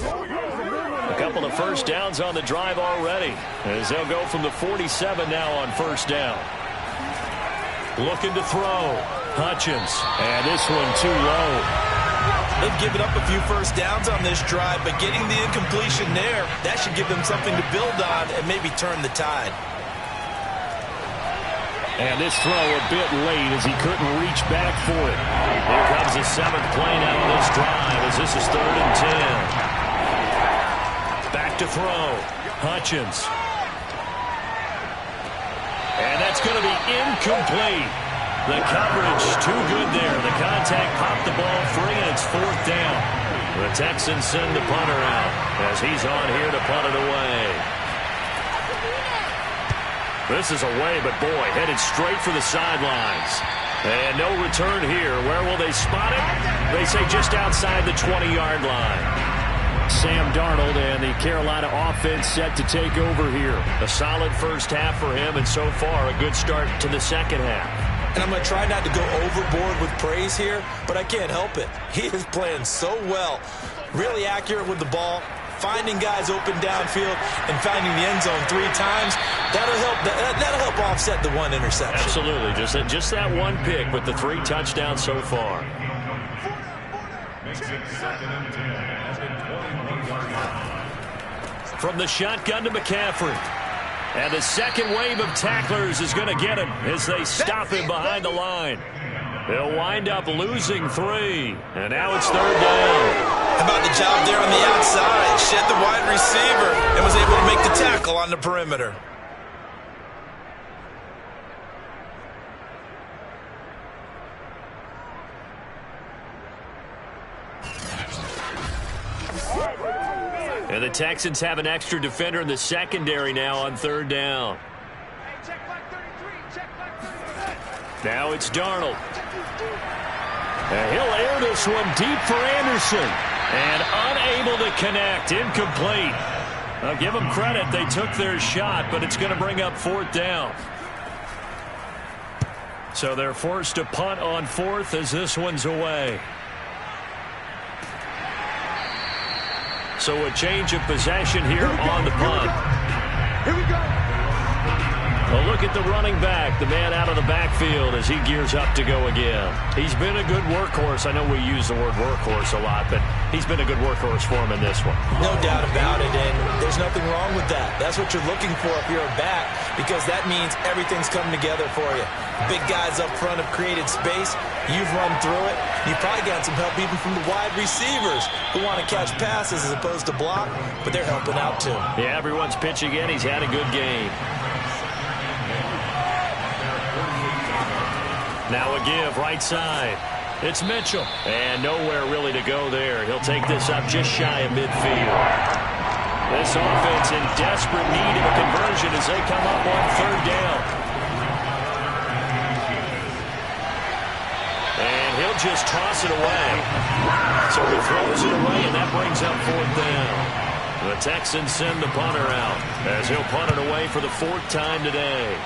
Speaker 2: A couple of 1st downs on the drive already as they'll go from the 47 now on 1st down. Looking to throw. Hutchins. And this one too low.
Speaker 3: They've given up a few 1st downs on this drive, but getting the incompletion there, that should give them something to build on and maybe turn the tide.
Speaker 2: And this throw a bit late as he couldn't reach back for it. Here comes the 7th play now on this drive as this is 3rd and 10. Back to throw. Hutchins. And that's going to be incomplete. The coverage too good there. The contact popped the ball free, and it's 4th down. The Texans send the punter out as he's on here to punt it away. This is away, but boy, headed straight for the sidelines. And no return here. Where will they spot it? They say just outside the 20-yard line. Sam Darnold and the Carolina offense set to take over here. A solid 1st half for him, and so far a good start to the 2nd half.
Speaker 3: And I'm going to try not to go overboard with praise here, but I can't help it. He is playing so well. Really accurate with the ball, finding guys open downfield, and finding the end zone 3 times. That'll help offset the 1 interception.
Speaker 2: Absolutely. Just that 1 pick with the 3 touchdowns so far.
Speaker 4: Makes it 2nd and 10 at the 21-yard line.
Speaker 2: From the shotgun to McCaffrey. And the second wave of tacklers is going to get him as they stop him behind the line. They'll wind up losing 3. And now it's 3rd down.
Speaker 3: How about the job there on the outside? Shed the wide receiver and was able to make the tackle on the perimeter.
Speaker 2: And the Texans have an extra defender in the secondary now on 3rd down. Now it's Darnold. And he'll air this one deep for Anderson. And unable to connect. Incomplete. I'll give them credit. They took their shot, but it's going to bring up 4th down. So they're forced to punt on 4th as this one's away. So a change of possession here on the punt.
Speaker 5: Here we go.
Speaker 2: Well, look at the running back, the man out of the backfield as he gears up to go again. He's been a good workhorse. I know we use the word workhorse a lot, but he's been a good workhorse for him in this one.
Speaker 3: No doubt about it, and there's nothing wrong with that. That's what you're looking for if you're a back, because that means everything's coming together for you. Big guys up front have created space. You've run through it. You've probably got some help even from the wide receivers who want to catch passes as opposed to block, but they're helping out too.
Speaker 2: Yeah, everyone's pitching in. He's had a good game. Now a give right side. It's Mitchell. And nowhere really to go there. He'll take this up just shy of midfield. This offense in desperate need of a conversion as they come up on 3rd down. And he'll just toss it away. So he throws it away, and that brings up 4th down. The Texans send the punter out as he'll punt it away for the 4th time today.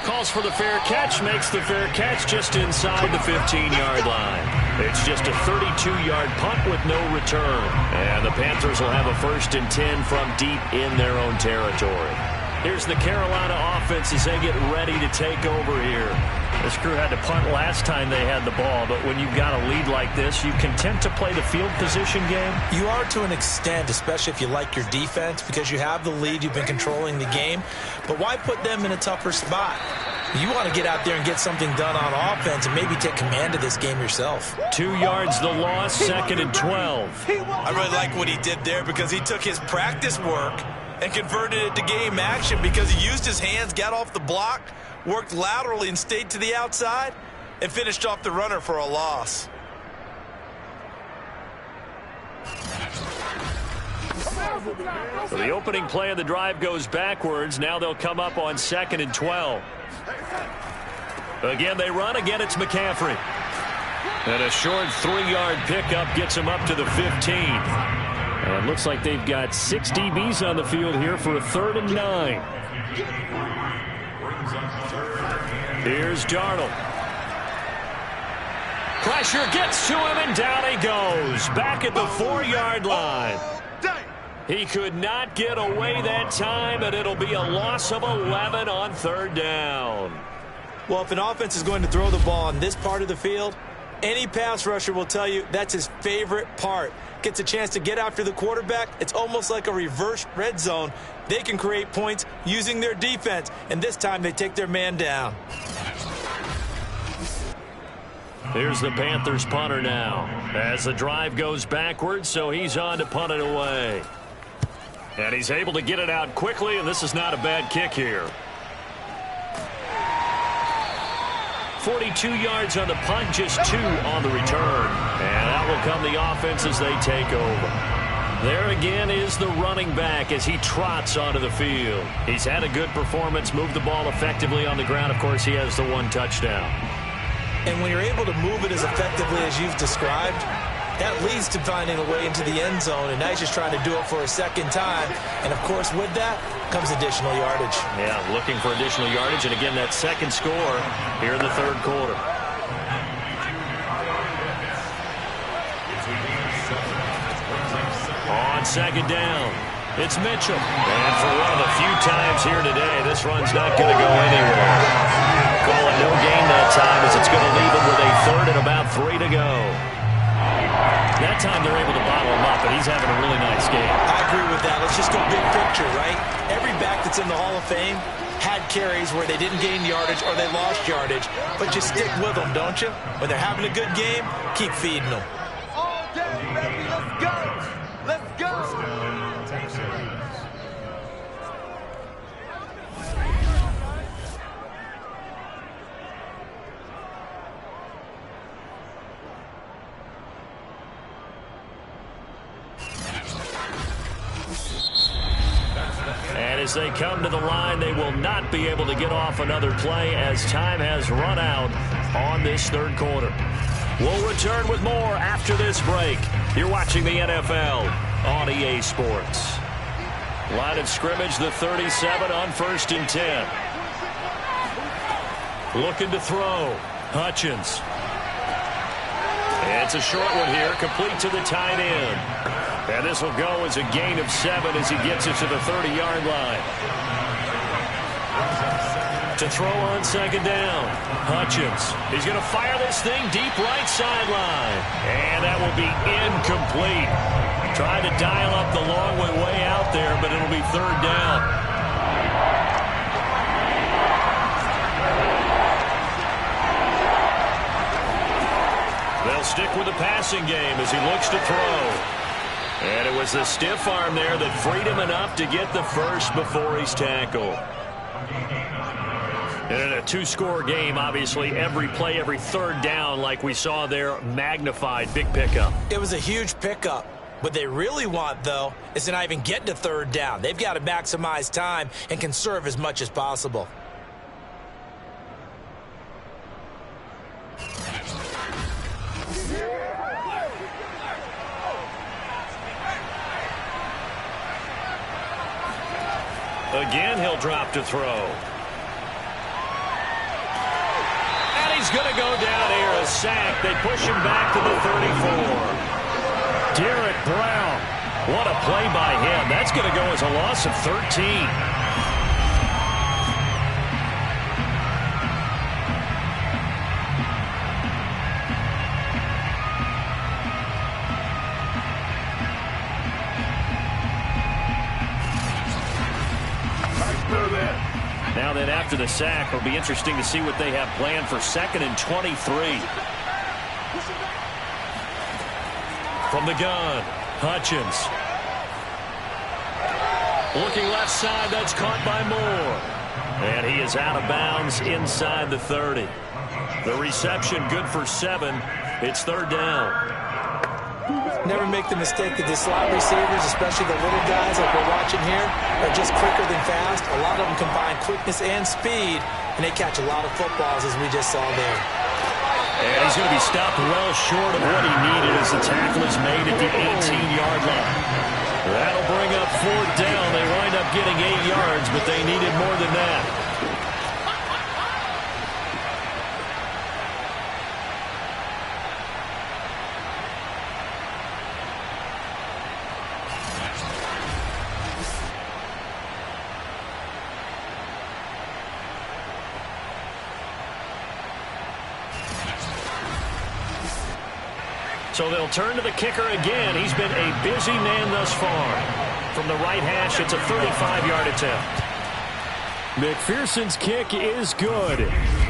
Speaker 2: Calls for the fair catch, makes the fair catch just inside the 15-yard line. It's just a 32-yard punt with no return. And the Panthers will have a 1st and 10 from deep in their own territory. Here's the Carolina offense as they get ready to take over here. This crew had to punt last time they had the ball, but when you've got a lead like this, you content to play the field position game? You
Speaker 3: are to an extent, especially if you like your defense, because you have the lead, you've been controlling the game. But why put them in a tougher spot? You want to get out there and get something done on offense and maybe take command of this game yourself.
Speaker 2: 2 yards the loss, 2nd and 12.
Speaker 3: I really like what he did there because he took his practice work and converted it to game action because he used his hands, got off the block, worked laterally and stayed to the outside, and finished off the runner for a loss.
Speaker 2: So the opening play of the drive goes backwards. Now they'll come up on 2nd and 12. Again, they run. Again, it's McCaffrey. And a short 3-yard pickup gets him up to the 15. And it looks like they've got 6 DBs on the field here for a 3rd and 9. Here's Darnold. Pressure gets to him, and down he goes. Back at the 4-yard line. He could not get away that time, and it'll be a loss of 11 on 3rd down.
Speaker 3: Well, if an offense is going to throw the ball on this part of the field, any pass rusher will tell you that's his favorite part. Gets a chance to get after the quarterback. It's almost like a reverse red zone. They can create points using their defense, and this time they take their man down.
Speaker 2: Here's the Panthers punter now as the drive goes backwards, so he's on to punt it away. And he's able to get it out quickly, and this is not a bad kick here. 42 yards on the punt, just 2 on the return. And out will come the offense as they take over. There again is the running back as he trots onto the field. He's had a good performance, moved the ball effectively on the ground. Of course, he has the 1 touchdown.
Speaker 3: And when you're able to move it as effectively as you've described, That leads to finding a way into the end zone, and now he's just trying to do it for a second time. And, of course, with that comes additional yardage.
Speaker 2: Yeah, looking for additional yardage, and again, that second score here in the third quarter. On second down, it's Mitchell. And for one of the few times here today, this run's not going to go anywhere. Call it no gain that time as it's going to leave him with a third and about 3 to go. That time they're able to bottle him up, and he's having a really nice game.
Speaker 3: I agree with that. Let's just go big picture, right? Every back that's in the Hall of Fame had carries where they didn't gain yardage or they lost yardage, but you stick with them, don't you? When they're having a good game, keep feeding them.
Speaker 5: All day, baby, let's go! Let's go!
Speaker 2: And as they come to the line, they will not be able to get off another play as time has run out on this third quarter. We'll return with more after this break. You're watching the NFL on EA Sports. Line of scrimmage, the 37 on 1st and 10. Looking to throw. Hutchins. It's a short one here, complete to the tight end. And this will go as a gain of 7 as he gets it to the 30-yard line. To throw on second down. Hutchins. He's going to fire this thing deep right sideline. And that will be incomplete. Trying to dial up the long way out there, but it'll be third down. They'll stick with the passing game as he looks to throw. And it was the stiff arm there that freed him enough to get the first before he's tackled. And in a two-score game, obviously, every play, every third down, like we saw there, magnified. Big pickup.
Speaker 3: It was a huge pickup. What they really want, though, is to not even get to third down. They've got to maximize time and conserve as much as possible.
Speaker 2: Again, he'll drop to throw. And he's going to go down here, a sack. They push him back to the 34. Derek Brown. What a play by him. That's going to go as a loss of 13. Now then, after the sack, it'll be interesting to see what they have planned for 2nd and 23. From the gun, Hutchins. Looking left side, that's caught by Moore. And he is out of bounds inside the 30. The reception good for 7. It's third down.
Speaker 3: Never make the mistake that the slot receivers, especially the little guys like we're watching here, are just quicker than fast. A lot of them combine quickness and speed, and they catch a lot of footballs, as we just saw there.
Speaker 2: And he's going to be stopped well short of what he needed as the tackle is made at the 18-yard line. That'll bring up fourth down. They wind up getting 8 yards, but they needed more than that. So they'll turn to the kicker again. He's been a busy man thus far. From the right hash, it's a 35-yard attempt. McPherson's kick is good.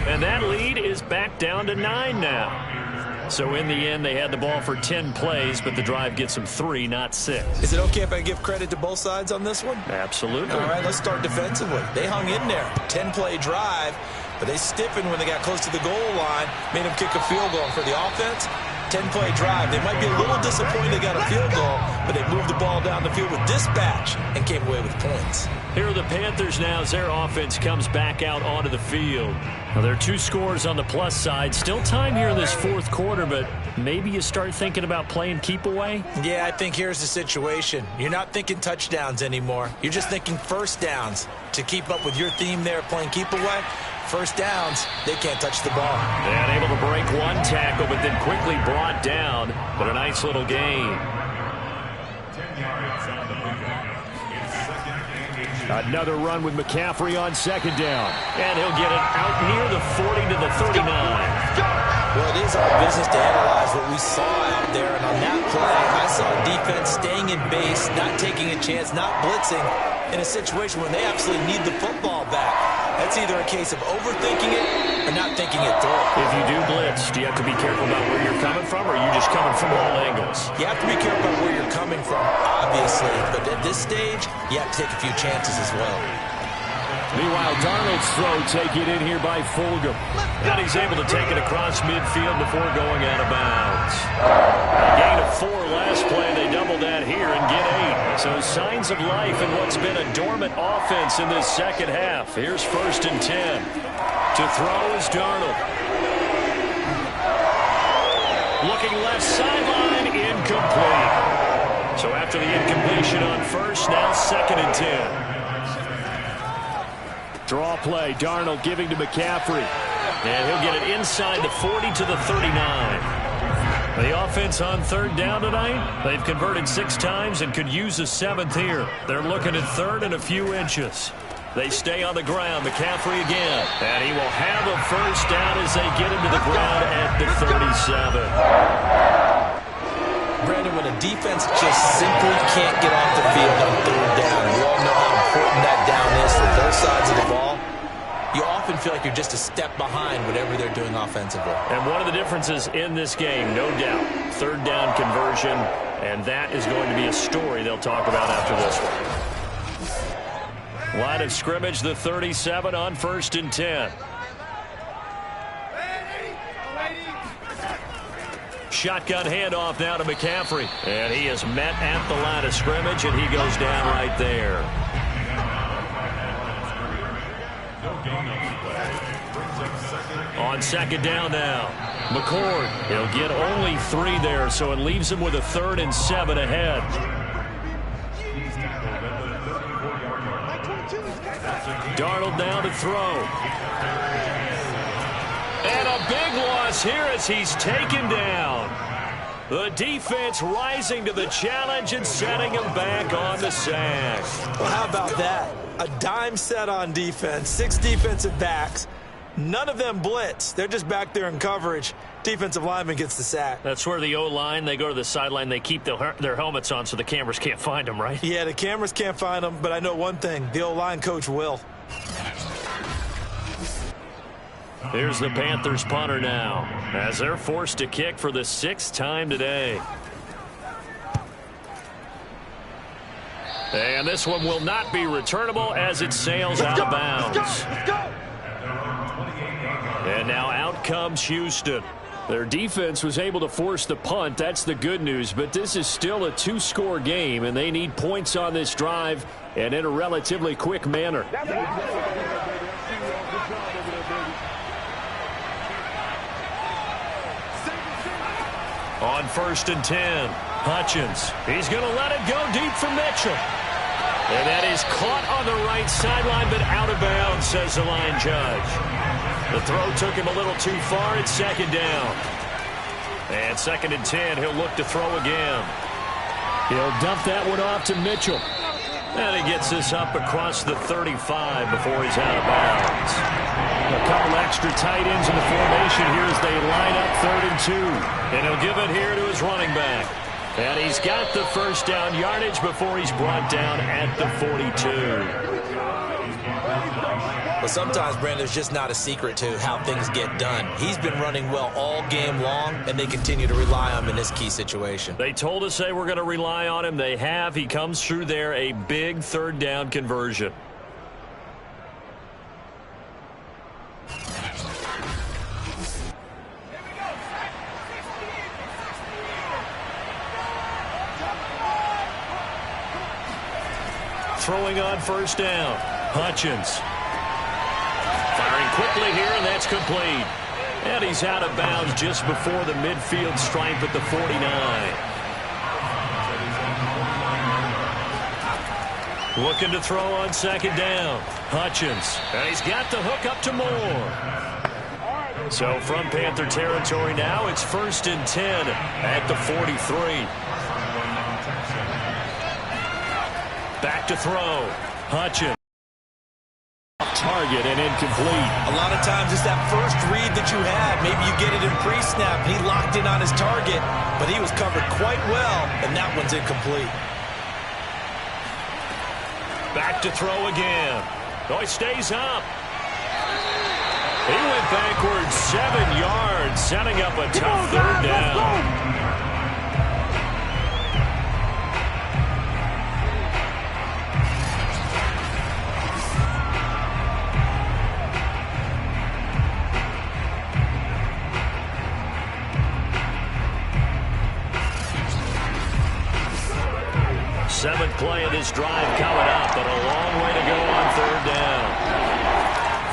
Speaker 2: And that lead is back down to 9 now. So in the end, they had the ball for 10 plays, but the drive gets them 3, not 6.
Speaker 3: Is it okay if I give credit to both sides on this one?
Speaker 2: Absolutely.
Speaker 3: All right, let's start defensively. They hung in there. 10-play drive, but they stiffened when they got close to the goal line, made them kick a field goal. For the offense, 10-play drive. They might be a little disappointed they got a field goal, but they moved the ball down the field with dispatch and came away with points.
Speaker 2: Here are the Panthers now as their offense comes back out onto the field. Now, there are 2 scores on the plus side. Still time here in this fourth quarter, but maybe you start thinking about playing keep away?
Speaker 3: Yeah, I think here's the situation. You're not thinking touchdowns anymore. You're just thinking first downs. To keep up with your theme there, playing keep away, first downs, they can't touch the ball.
Speaker 2: And able to break one tackle, but then quickly brought down. But a nice little gain. Another run with McCaffrey on second down. And he'll get it out near the 40 to the 39.
Speaker 3: Well, it is our business to analyze what we saw out there. And on that play, I saw defense staying in base, not taking a chance, not blitzing in a situation when they absolutely need the football back. That's either a case of overthinking it or not thinking it through.
Speaker 2: If you do blitz, do you have to be careful about where you're coming from, or are you just coming from all angles?
Speaker 3: You have to be careful about where you're coming from, obviously. But at this stage, you have to take a few chances as well.
Speaker 2: Meanwhile, Darnold's throw taken in here by Fulgham. And he's able to take it across midfield before going out of bounds. A gain of 4 last play. They double that here and get 8. So signs of life in what's been a dormant offense in this second half. Here's 1st and 10. To throw is Darnold. Looking left sideline, incomplete. So after the incompletion on first, now 2nd and 10. Draw play, Darnold giving to McCaffrey. And he'll get it inside the 40 to the 39. The offense on 3rd down tonight, they've converted 6 times and could use a 7th here. They're looking at 3rd and a few inches. They stay on the ground. McCaffrey again. And he will have a first down as they get him to the ground at the 37.
Speaker 3: Brandon, when a defense just simply can't get off the field on 3rd down, we all know how important that down is for both sides of the ball. You often feel like you're just a step behind whatever they're doing offensively.
Speaker 2: And one of the differences in this game, no doubt, 3rd down conversion, and that is going to be a story they'll talk about after this one. Line of scrimmage, the 37 on 1st and 10. Shotgun handoff now to McCaffrey. And he is met at the line of scrimmage, and he goes down right there. On 2nd down now. McCord, he'll get only 3 there, so it leaves him with a 3rd and 7 ahead. Darnold now to throw. And a big loss here as he's taken down. The defense rising to the challenge and setting him back on the sack.
Speaker 3: Well, how about that? A dime set on defense, 6 defensive backs. None of them blitz. They're just back there in coverage. Defensive lineman gets the sack.
Speaker 2: That's where the O-line, they go to the sideline, they keep their helmets on so the cameras can't find them, right?
Speaker 3: Yeah, the cameras can't find them, but I know one thing. The O-line coach will.
Speaker 2: Here's the Panthers punter now as they're forced to kick for the 6th time today. And this one will not be returnable as it sails out of bounds. And now out comes Houston. Their defense was able to force the punt. That's the good news. But this is still a 2-score game, and they need points on this drive and in a relatively quick manner. On 1st and 10, Hutchins. He's going to let it go deep for Mitchell. And that is caught on the right sideline, but out of bounds, says the line judge. The throw took him a little too far. It's 2nd down. And 2nd and 10, he'll look to throw again. He'll dump that one off to Mitchell. And he gets this up across the 35 before he's out of bounds. A couple extra tight ends in the formation here as they line up 3rd and 2. And he'll give it here to his running back. And he's got the first down yardage before he's brought down at the 42.
Speaker 3: But sometimes, Brandon, there's just not a secret to how things get done. He's been running well all game long, and they continue to rely on him in this key situation.
Speaker 2: They told us they were going to rely on him. They have. He comes through there, a big 3rd down conversion. Throwing on first down. Hutchins. Firing quickly here, and that's complete. And he's out of bounds just before the midfield stripe at the 49. Looking to throw on second down. Hutchins. And he's got the hook up to Moore. So from Panther territory now, it's 1st and 10 at the 43. Back to throw. Hutchins. Target and incomplete.
Speaker 3: A lot of times it's that first read that you had. Maybe you get it in pre-snap. He locked in on his target, but he was covered quite well, and that one's incomplete.
Speaker 2: Back to throw again. Oh, he stays up. He went backwards 7 yards, setting up a tough third down. 7th play of this drive coming up, but a long way to go on third down.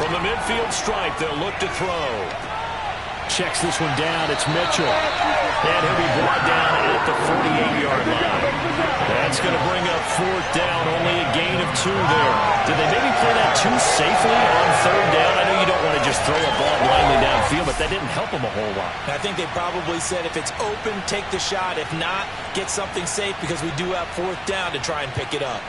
Speaker 2: From the midfield stripe, they'll look to throw. Checks this one down. It's Mitchell. And he'll be brought down at the 48-yard line. That's going to bring up 4th down. Only a gain of 2 there. Did they maybe play that too safely on third down? I know you don't want to just throw a ball blindly downfield, but that didn't help them a whole lot.
Speaker 3: I think they probably said if it's open, take the shot. If not, get something safe because we do have 4th down to try and pick it up.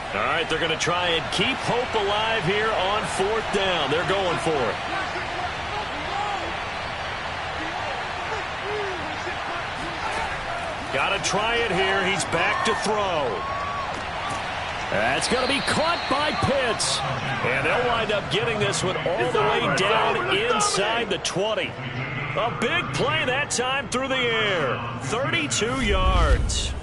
Speaker 2: All right, they're going to try and keep hope alive here on 4th down. They're going for it. Got to try it here. He's back to throw. That's going to be caught by Pitts. And they'll wind up getting this one all the way down inside the 20. A big play that time through the air. 32 yards.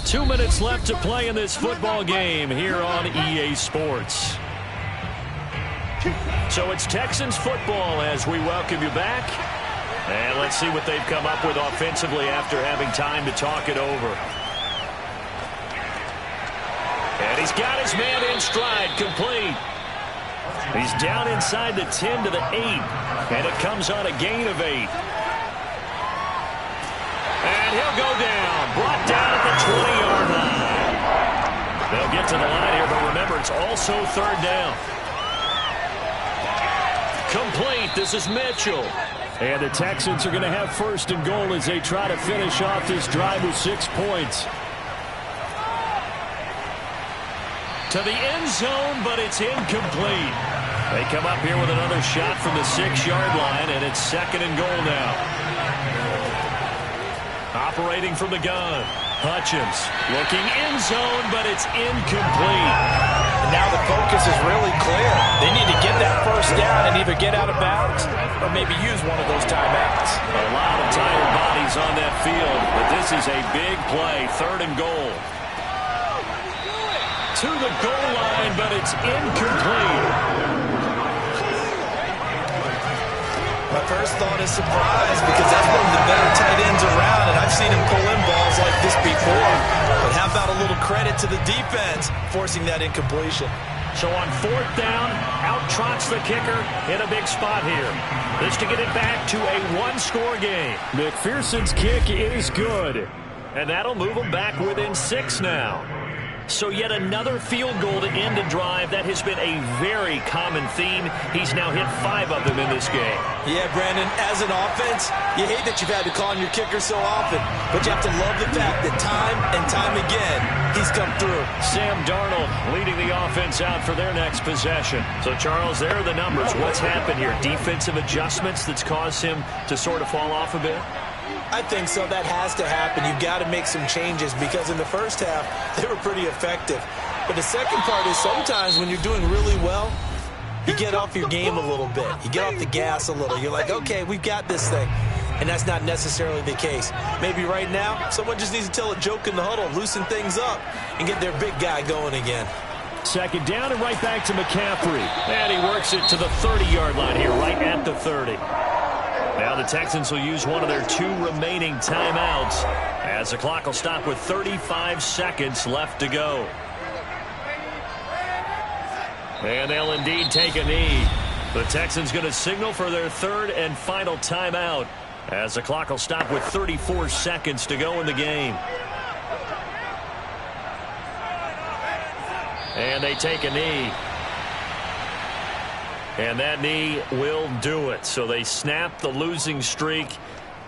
Speaker 2: Two minutes left to play in this football game here on EA Sports. So it's Texans football as we welcome you back. And let's see what they've come up with offensively after having time to talk it over. And he's got his man in stride, complete. He's down inside the 10 to the 8. And it comes on a gain of 8. And he'll go down. Brought down at the 20-yard line. They'll get to the line here, but remember, it's also third down. Complete. This is Mitchell. And the Texans are going to have 1st and goal as they try to finish off this drive with 6 points. To the end zone, but it's incomplete. They come up here with another shot from the 6-yard line, and it's 2nd and goal now. Operating from the gun. Hutchins looking end zone, but it's incomplete.
Speaker 3: And now the focus is really clear. They need to get that 1st down and either get out of bounds or maybe use one of those timeouts.
Speaker 2: A lot of tired bodies on that field, but this is a big play. 3rd and goal. To the goal line, but it's incomplete.
Speaker 3: My first thought is surprise because that's one of the better tight ends around, and I've seen him pull in balls like this before. But how about a little credit to the defense forcing that incompletion?
Speaker 2: So on 4th down, out trots the kicker in a big spot here. This to get it back to a 1-score game. McPherson's kick is good, and that'll move them back within 6 now. So yet another field goal to end a drive. That has been a very common theme. He's now hit 5 of them in this game.
Speaker 3: Yeah, Brandon, as an offense, you hate that you've had to call on your kicker so often, but you have to love the fact that time and time again, he's come through.
Speaker 2: Sam Darnold leading the offense out for their next possession. So, Charles, there are the numbers. What's happened here? Defensive adjustments that's caused him to sort of fall off a bit?
Speaker 3: I think so. That has to happen. You've got to make some changes because in the first half, they were pretty effective. But the second part is sometimes when you're doing really well, you get off your game a little bit. You get off the gas a little. You're like, okay, we've got this thing. And that's not necessarily the case. Maybe right now, someone just needs to tell a joke in the huddle, loosen things up, and get their big guy going again.
Speaker 2: Second down and right back to McCaffrey. And he works it to the 30-yard line here, right at the 30. Now the Texans will use one of their 2 remaining timeouts as the clock will stop with 35 seconds left to go. And they'll indeed take a knee. The Texans going to signal for their 3rd and final timeout as the clock will stop with 34 seconds to go in the game. And they take a knee. And that knee will do it. So they snap the losing streak.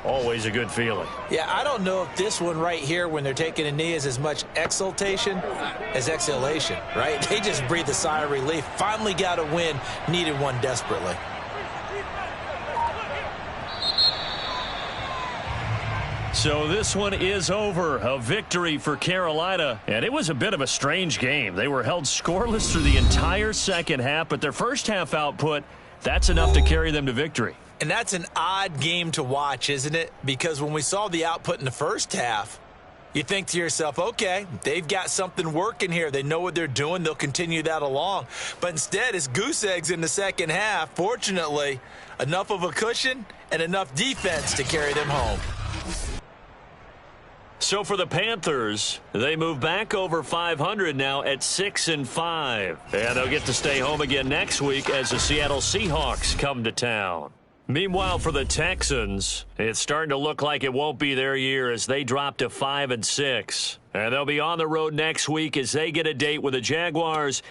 Speaker 2: Always a good feeling.
Speaker 3: Yeah, I don't know if this one right here, when they're taking a knee, is as much exultation as exhalation, right? They just breathe a sigh of relief. Finally got a win. Needed one desperately.
Speaker 2: So this one is over. A victory for Carolina. And it was a bit of a strange game. They were held scoreless through the entire second half, but their first half output, that's enough to carry them to victory.
Speaker 3: And that's an odd game to watch, isn't it? Because when we saw the output in the first half, you think to yourself, okay, they've got something working here. They know what they're doing. They'll continue that along. But instead, it's goose eggs in the second half. Fortunately, enough of a cushion and enough defense to carry them home.
Speaker 2: So for the Panthers, they move back over 500 now at 6-5. And they'll get to stay home again next week as the Seattle Seahawks come to town. Meanwhile, for the Texans, it's starting to look like it won't be their year as they drop to 5-6. And they'll be on the road next week as they get a date with the Jaguars.